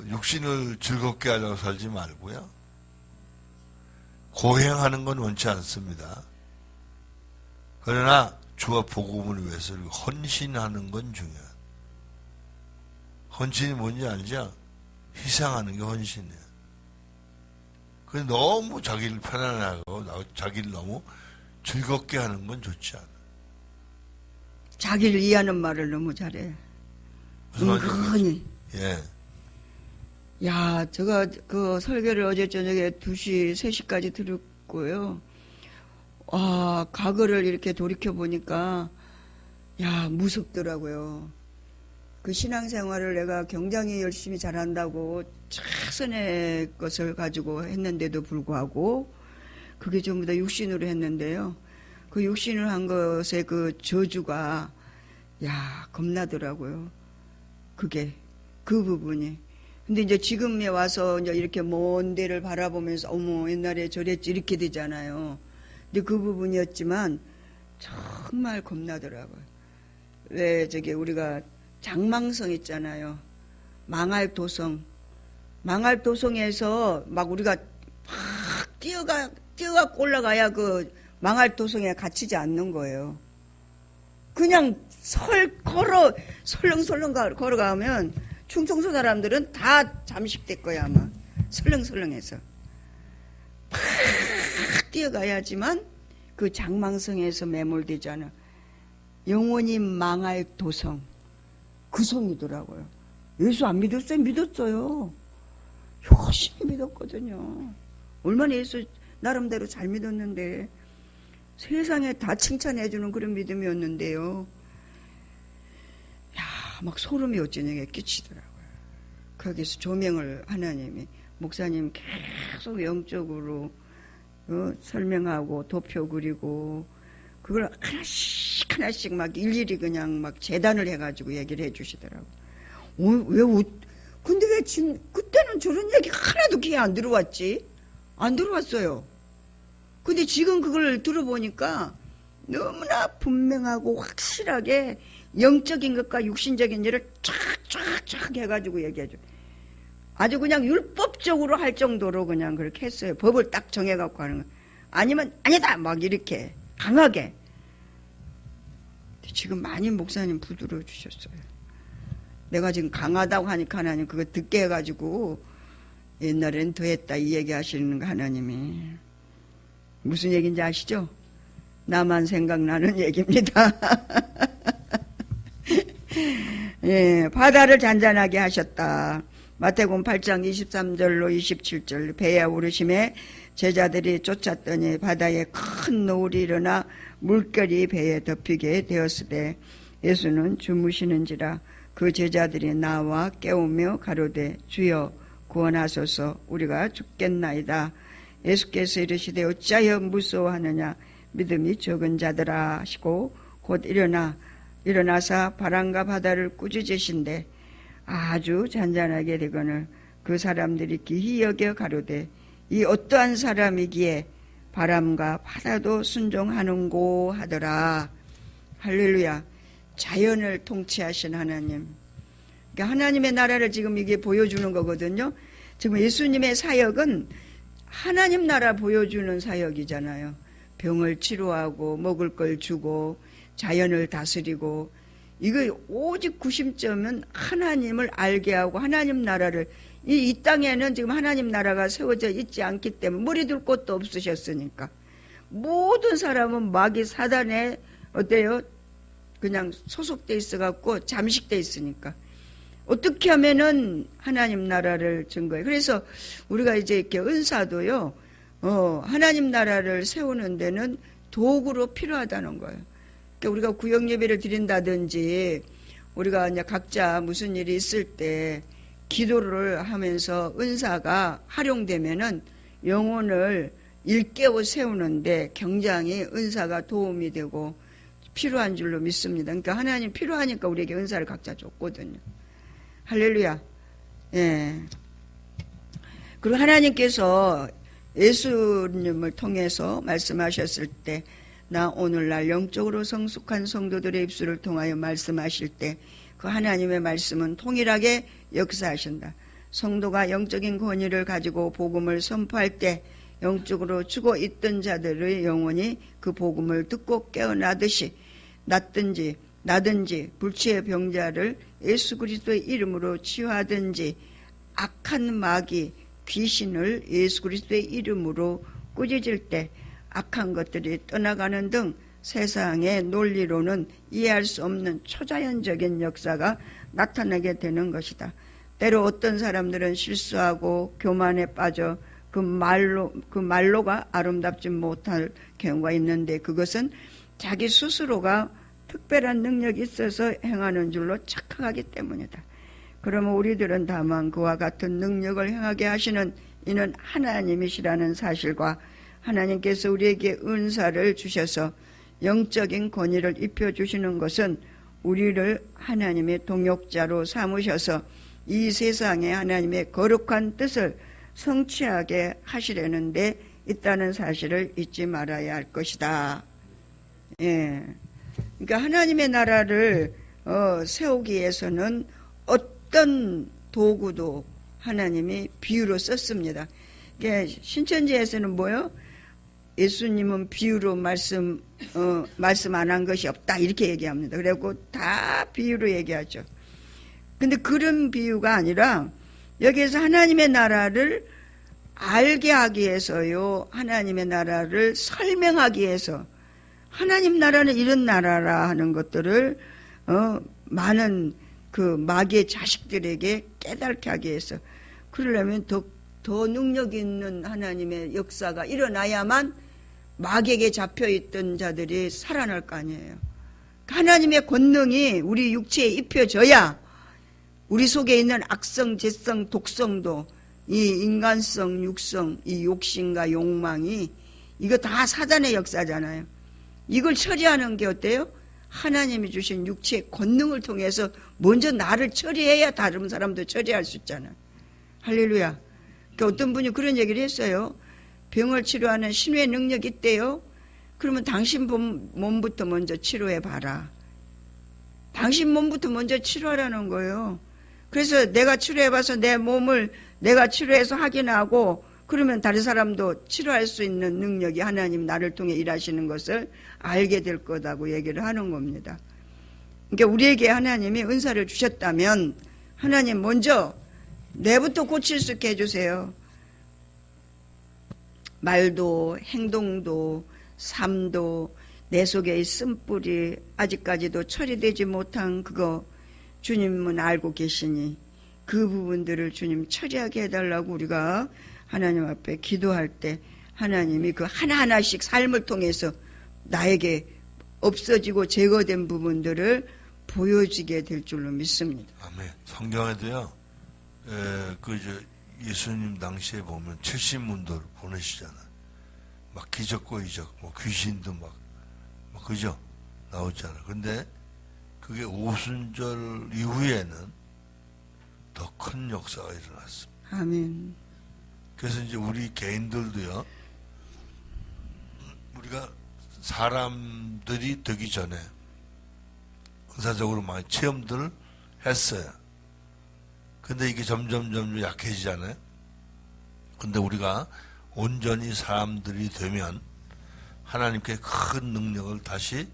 육신을 즐겁게 하려고 살지 말고요. 고행하는 건 원치 않습니다. 그러나 주와 복음을 위해서 헌신하는 건 중요해요. 헌신이 뭔지 알죠? 희생하는 게 헌신이에요. 그래서 너무 자기를 편안하고 자기를 너무 즐겁게 하는 건 좋지 않아요. 자기를 이해하는 말을 너무 잘해. 은근히. 예. 야, 제가 그 설교를 어제 저녁에 2시, 3시까지 들었고요. 와, 과거를 이렇게 돌이켜보니까, 야, 무섭더라고요. 그 신앙생활을 내가 굉장히 열심히 잘한다고 최선의 것을 가지고 했는데도 불구하고, 그게 전부 다 육신으로 했는데요. 그 육신을 한 것의 그 저주가, 야, 겁나더라고요. 그게, 그 부분이. 근데 이제 지금에 와서 이제 이렇게 먼 데를 바라보면서 어머 옛날에 저랬지 이렇게 되잖아요. 근데 그 부분이었지만 정말 겁나더라고요. 왜 저기 우리가 장망성 있잖아요. 망할 도성. 망할 도성에서 막 우리가 막 뛰어갖고 올라가야 그 망할 도성에 갇히지 않는 거예요. 그냥 설렁설렁 걸어가면 충청도 사람들은 다 잠식될 거야 아마. 설렁설렁해서 팍 뛰어가야지만 그 장망성에서 매몰되잖아. 영원히 망할 도성. 그 성이더라고요. 예수 안 믿었어요? 믿었어요. 열심히 믿었거든요. 얼마나 예수 나름대로 잘 믿었는데 세상에 다 칭찬해주는 그런 믿음이었는데요. 막 소름이 어쩌냐게 끼치더라고요. 거기서 조명을 하나님이 목사님 계속 영적으로 설명하고 도표 그리고 그걸 하나씩 막 일일이 그냥 막 재단을 해가지고 얘기를 해주시더라고요. 근데 왜 지금 그때는 저런 얘기 하나도 귀에 안 들어왔지? 안 들어왔어요. 근데 지금 그걸 들어보니까 너무나 분명하고 확실하게 영적인 것과 육신적인 일을 쫙쫙쫙 해가지고 얘기해줘. 아주 그냥 율법적으로 할 정도로 그냥 그렇게 했어요. 법을 딱 정해갖고 하는 거. 아니면 아니다 막 이렇게 강하게. 지금 많이 목사님 부드러워 주셨어요. 내가 지금 강하다고 하니까 하나님 그거 듣게 해가지고 옛날엔 더했다 이 얘기 하시는 거 하나님이. 무슨 얘기인지 아시죠? 나만 생각나는 얘기입니다. 예, 바다를 잔잔하게 하셨다. 마태복음 8장 23절로 27절. 배에 오르심에 제자들이 쫓았더니 바다에 큰 노을이 일어나 물결이 배에 덮이게 되었으되 예수는 주무시는지라 그 제자들이 나와 깨우며 가로되 주여 구원하소서 우리가 죽겠나이다. 예수께서 이르시되 어찌하여 무서워하느냐 믿음이 적은 자들아 하시고 곧 일어나사 바람과 바다를 꾸짖으신데 아주 잔잔하게 되거늘 그 사람들이 기히 여겨 가로되 이 어떠한 사람이기에 바람과 바다도 순종하는고 하더라. 할렐루야. 자연을 통치하신 하나님. 그러니까 하나님의 나라를 지금 이게 보여주는 거거든요. 지금 예수님의 사역은 하나님 나라 보여주는 사역이잖아요. 병을 치료하고 먹을 걸 주고 자연을 다스리고 이거 오직 구심점은 하나님을 알게 하고 하나님 나라를 이 땅에는 지금 하나님 나라가 세워져 있지 않기 때문에 머리 둘 곳도 없으셨으니까 모든 사람은 마귀 사단에 어때요? 그냥 소속돼 있어갖고 잠식돼 있으니까 어떻게 하면은 하나님 나라를 증거해. 그래서 우리가 이제 이렇게 은사도요, 하나님 나라를 세우는 데는 도구로 필요하다는 거예요. 그러니까 우리가 구역 예배를 드린다든지 우리가 이제 각자 무슨 일이 있을 때 기도를 하면서 은사가 활용되면은 영혼을 일깨워 세우는데 굉장히 은사가 도움이 되고 필요한 줄로 믿습니다. 그러니까 하나님 필요하니까 우리에게 은사를 각자 줬거든요. 할렐루야. 예. 그리고 하나님께서 예수님을 통해서 말씀하셨을 때 나 오늘날 영적으로 성숙한 성도들의 입술을 통하여 말씀하실 때 그 하나님의 말씀은 통일하게 역사하신다. 성도가 영적인 권위를 가지고 복음을 선포할 때 영적으로 죽어 있던 자들의 영혼이 그 복음을 듣고 깨어나듯이 나든지 불치의 병자를 예수 그리스도의 이름으로 치유하든지 악한 마귀 귀신을 예수 그리스도의 이름으로 꾸짖을 때 악한 것들이 떠나가는 등 세상의 논리로는 이해할 수 없는 초자연적인 역사가 나타나게 되는 것이다. 때로 어떤 사람들은 실수하고 교만에 빠져 그 말로가 아름답지 못할 경우가 있는데 그것은 자기 스스로가 특별한 능력이 있어서 행하는 줄로 착각하기 때문이다. 그러면 우리들은 다만 그와 같은 능력을 행하게 하시는 이는 하나님이시라는 사실과 하나님께서 우리에게 은사를 주셔서 영적인 권위를 입혀주시는 것은 우리를 하나님의 동역자로 삼으셔서 이 세상에 하나님의 거룩한 뜻을 성취하게 하시려는 데 있다는 사실을 잊지 말아야 할 것이다. 예. 그러니까 하나님의 나라를 세우기 위해서는 어떤 도구도 하나님이 비유로 썼습니다. 그러니까 신천지에서는 뭐요? 예수님은 비유로 말씀 안 한 것이 없다 이렇게 얘기합니다. 그래갖고 다 비유로 얘기하죠. 근데 그런 비유가 아니라 여기에서 하나님의 나라를 알게 하기 위해서요, 하나님의 나라를 설명하기 위해서 하나님 나라는 이런 나라라 하는 것들을 많은 그 마귀의 자식들에게 깨닫게 하기 위해서 그러려면 더 능력 있는 하나님의 역사가 일어나야만 마귀에게 잡혀있던 자들이 살아날 거 아니에요. 하나님의 권능이 우리 육체에 입혀져야 우리 속에 있는 악성, 재성, 독성도 이 인간성, 육성, 이 욕심과 욕망이 이거 다 사단의 역사잖아요. 이걸 처리하는 게 어때요? 하나님이 주신 육체의 권능을 통해서 먼저 나를 처리해야 다른 사람도 처리할 수 있잖아요. 할렐루야. 그러니까 어떤 분이 그런 얘기를 했어요. 병을 치료하는 신의 능력이 있대요. 그러면 당신 몸부터 먼저 치료해 봐라. 당신 몸부터 먼저 치료하라는 거예요. 그래서 내가 치료해봐서 내 몸을 내가 치료해서 확인하고 그러면 다른 사람도 치료할 수 있는 능력이 하나님 나를 통해 일하시는 것을 알게 될 거다고 얘기를 하는 겁니다. 그러니까 우리에게 하나님이 은사를 주셨다면 하나님 먼저 내부터 고칠 수 있게 해주세요. 말도 행동도 삶도 내 속에 쓴뿌리 아직까지도 처리되지 못한 그거 주님은 알고 계시니 그 부분들을 주님 처리하게 해달라고 우리가 하나님 앞에 기도할 때 하나님이 그 하나하나씩 삶을 통해서 나에게 없어지고 제거된 부분들을 보여지게 될 줄로 믿습니다. 아멘. 성경에도요, 예수님 당시에 보면 70문도를 보내시잖아요. 막 기적과 이적, 뭐 귀신도 막 그죠? 나오잖아요. 근데 그게 오순절 이후에는 더 큰 역사가 일어났습니다. 아멘. 그래서 이제 우리 개인들도요, 우리가 사람들이 되기 전에 은사적으로 많이 체험들을 했어요. 근데 이게 점점 약해지잖아요. 근데 우리가 온전히 사람들이 되면 하나님께 큰 능력을 다시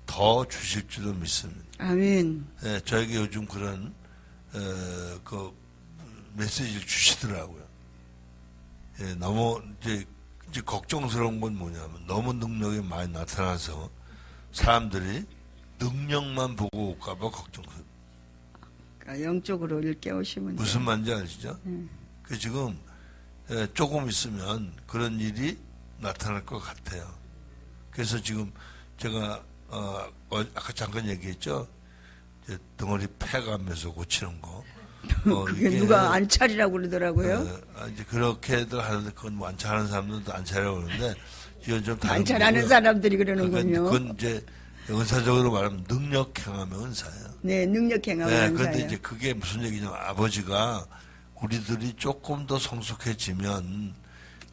더 주실 줄로 믿습니다. 아멘. 예, 저에게 요즘 그런 그 메시지를 주시더라고요. 예, 너무 이제 걱정스러운 건 뭐냐면 너무 능력이 많이 나타나서 사람들이 능력만 보고 올까봐 걱정스러워요. 그러니까 영적으로 일깨우시면 무슨 말인지 아시죠? 그 지금 조금 있으면 그런 일이 나타날 것 같아요. 그래서 지금 제가 아까 잠깐 얘기했죠. 덩어리 패가면서 고치는 거. 그게 누가 안찰이라고 그러더라고요. 이제 그렇게들 하는데 그건 뭐 안찰하는 사람들도 안찰이라고 그러는데 이건 좀 다른 안찰하는 거고요. 사람들이 그러는군요. 그건 이제 은사적으로 말하면 능력 행하면 은사예요. 네, 능력 행하면 은사예요. 그런데 이제 그게 무슨 얘기냐면 아버지가 우리들이 조금 더 성숙해지면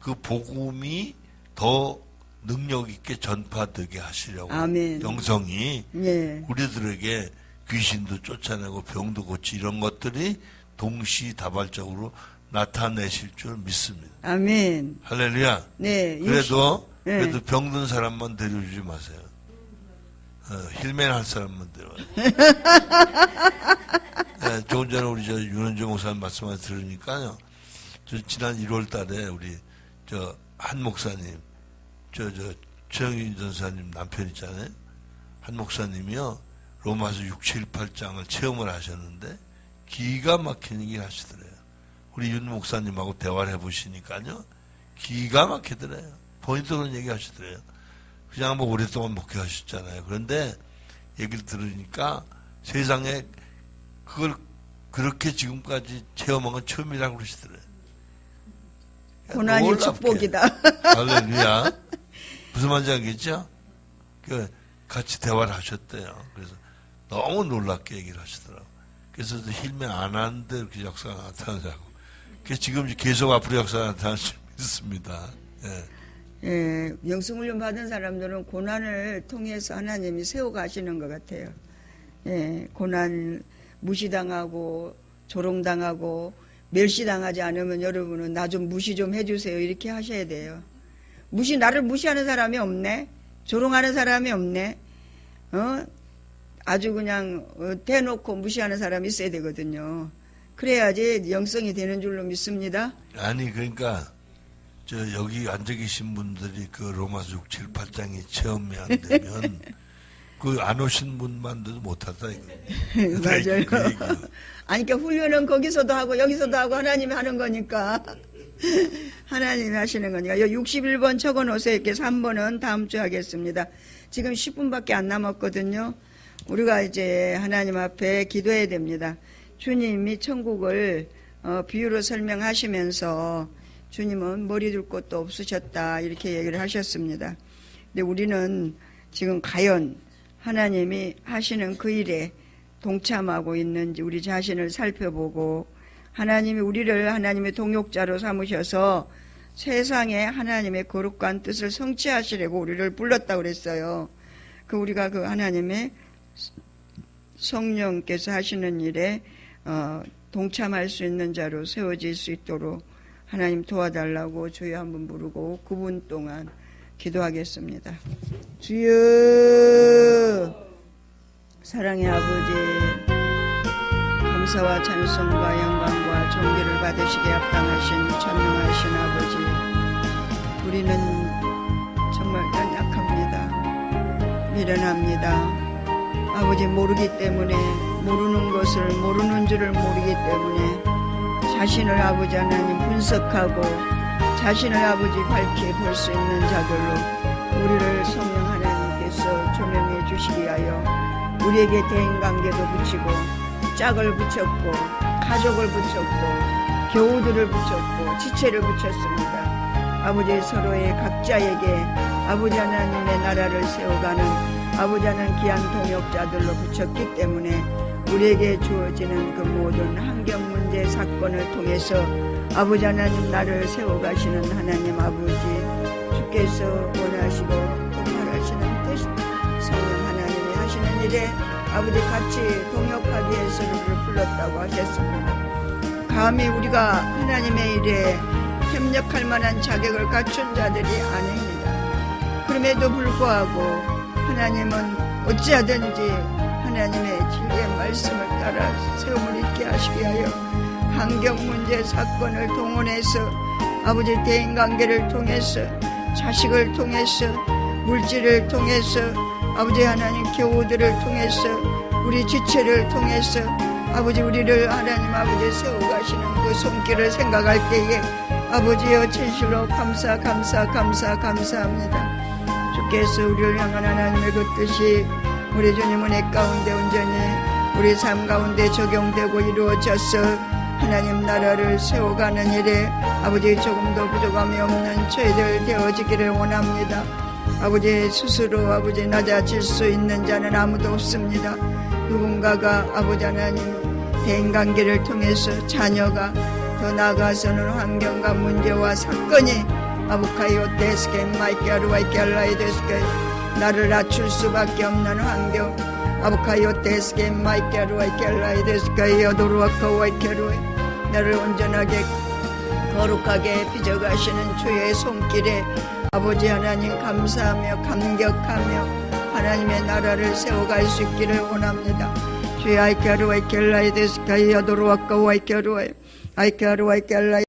그 복음이 더 능력 있게 전파되게 하시려고. 아멘. 영성이 예. 우리들에게 귀신도 쫓아내고 병도 고치 이런 것들이 동시다발적으로 나타내실 줄 믿습니다. 아멘. 할렐루야. 네. 그래도 병든 사람만 데려주지 마세요. 힐맨 할 사람만 데려와요. 네, 조금 전에 우리 윤원주 목사님 말씀을 들으니까요. 지난 1월 달에 우리 한 목사님, 최영인 전사님 남편 있잖아요. 한 목사님이요. 로마서 6, 7, 8장을 체험을 하셨는데 기가 막히는 일 하시더래요. 우리 윤 목사님하고 대화를 해보시니까요. 기가 막히더래요. 본인도 그런 얘기 하시더래요. 그냥 뭐 오랫동안 목회하셨잖아요. 그런데 얘기를 들으니까 세상에 그걸 그렇게 지금까지 체험한 건 처음이라고 그러시더래요. 고난이 놀랍게. 축복이다. 할렐루야. 무슨 말인지 알겠죠? 같이 대화를 하셨대요. 그래서 너무 놀랍게 얘기를 하시더라고요. 그래서 힐맨 안 하는데 이렇게 역사가 나타나자고. 그래서 지금 계속 앞으로 역사가 나타날 수 있습니다. 예. 예, 영성훈련 받은 사람들은 고난을 통해서 하나님이 세워가시는 것 같아요. 예, 고난 무시당하고 조롱당하고 멸시당하지 않으면 여러분은 나 좀 무시 좀 해주세요. 이렇게 하셔야 돼요. 나를 무시하는 사람이 없네. 조롱하는 사람이 없네. 아주 그냥 대놓고 무시하는 사람이 있어야 되거든요. 그래야지 영성이 되는 줄로 믿습니다. 아니 그러니까 여기 앉아 계신 분들이 그 로마서 6, 7, 8장이 체험이 안 되면 그 안 오신 분만도 못하다 이거. 맞아요. 아니 그러니까 훈련은 거기서도 하고 여기서도 하고 하나님이 하는 거니까. 하나님이 하시는 거니까. 61번 적어 놓으세요. 이렇게 3번은 다음 주에 하겠습니다. 지금 10분밖에 안 남았거든요. 우리가 이제 하나님 앞에 기도해야 됩니다. 주님이 천국을 비유로 설명하시면서 주님은 머리 둘 곳도 없으셨다 이렇게 얘기를 하셨습니다. 근데 우리는 지금 과연 하나님이 하시는 그 일에 동참하고 있는지 우리 자신을 살펴보고 하나님이 우리를 하나님의 동역자로 삼으셔서 세상에 하나님의 거룩한 뜻을 성취하시려고 우리를 불렀다고 그랬어요. 우리가 그 하나님의 성령께서 하시는 일에 동참할 수 있는 자로 세워질 수 있도록 하나님 도와달라고 주여 한번 부르고 9분 동안 기도하겠습니다. 주여 사랑의 아버지, 감사와 찬송과 영광과 존귀를 받으시기에 합당하신 전능하신 아버지, 우리는 정말 연약합니다. 미련합니다. 아버지, 모르기 때문에, 모르는 것을 모르는 줄을 모르기 때문에 자신을 아버지 하나님 분석하고 자신을 아버지 밝히 볼 수 있는 자들로 우리를 성령 하나님께서 조명해 주시기 위하여 우리에게 대인관계도 붙이고 짝을 붙였고 가족을 붙였고 교우들을 붙였고 지체를 붙였습니다. 아버지, 서로의 각자에게 아버지 하나님의 나라를 세워가는 아버지 하나님 귀한 동역자들로 붙였기 때문에 우리에게 주어지는 그 모든 환경 문제 사건을 통해서 아버지 하나님 나를 세워가시는 하나님 아버지, 주께서 원하시고 통할하시는 뜻 성령 하나님이 하시는 일에 아버지 같이 동역하기 위해서 우리를 불렀다고 하셨습니다. 감히 우리가 하나님의 일에 협력할 만한 자격을 갖춘 자들이 아닙니다. 그럼에도 불구하고 하나님은 어찌하든지 하나님의 진리의 말씀을 따라 세움을 있게 하시게 하여 환경 문제 사건을 동원해서 아버지 대인관계를 통해서 자식을 통해서 물질을 통해서 아버지 하나님 교우들을 통해서 우리 지체를 통해서 아버지 우리를 하나님 아버지 세워가시는 그 손길을 생각할 때에 아버지여 진실로 감사합니다. 주께서 우리를 향한 하나님의 그 뜻이 우리 주님 은혜 가운데 온전히 우리 삶 가운데 적용되고 이루어져서 하나님 나라를 세워가는 일에 아버지 조금도 부족함이 없는 저희들 되어지기를 원합니다. 아버지 스스로 아버지 낮아질 수 있는 자는 아무도 없습니다. 누군가가 아버지 하나님 대인관계를 통해서 자녀가 더 나아가서는 환경과 문제와 사건이 아부카이오 데스케 마이케아루와이케알라이 데스케 나를 낮출 수밖에 없는 환경 아부카이오 데스케 마이케아루와이케알라이 데스케 여도루와카와이케루에 나를 온전하게 거룩하게 빚어가시는 주의 손길에 아버지 하나님 감사하며 감격하며 하나님의 나라를 세워갈 수 있기를 원합니다. 주의 아이케아루와이케알라이 데스케 여도루와카와이케루에 아이케아루와이케알라이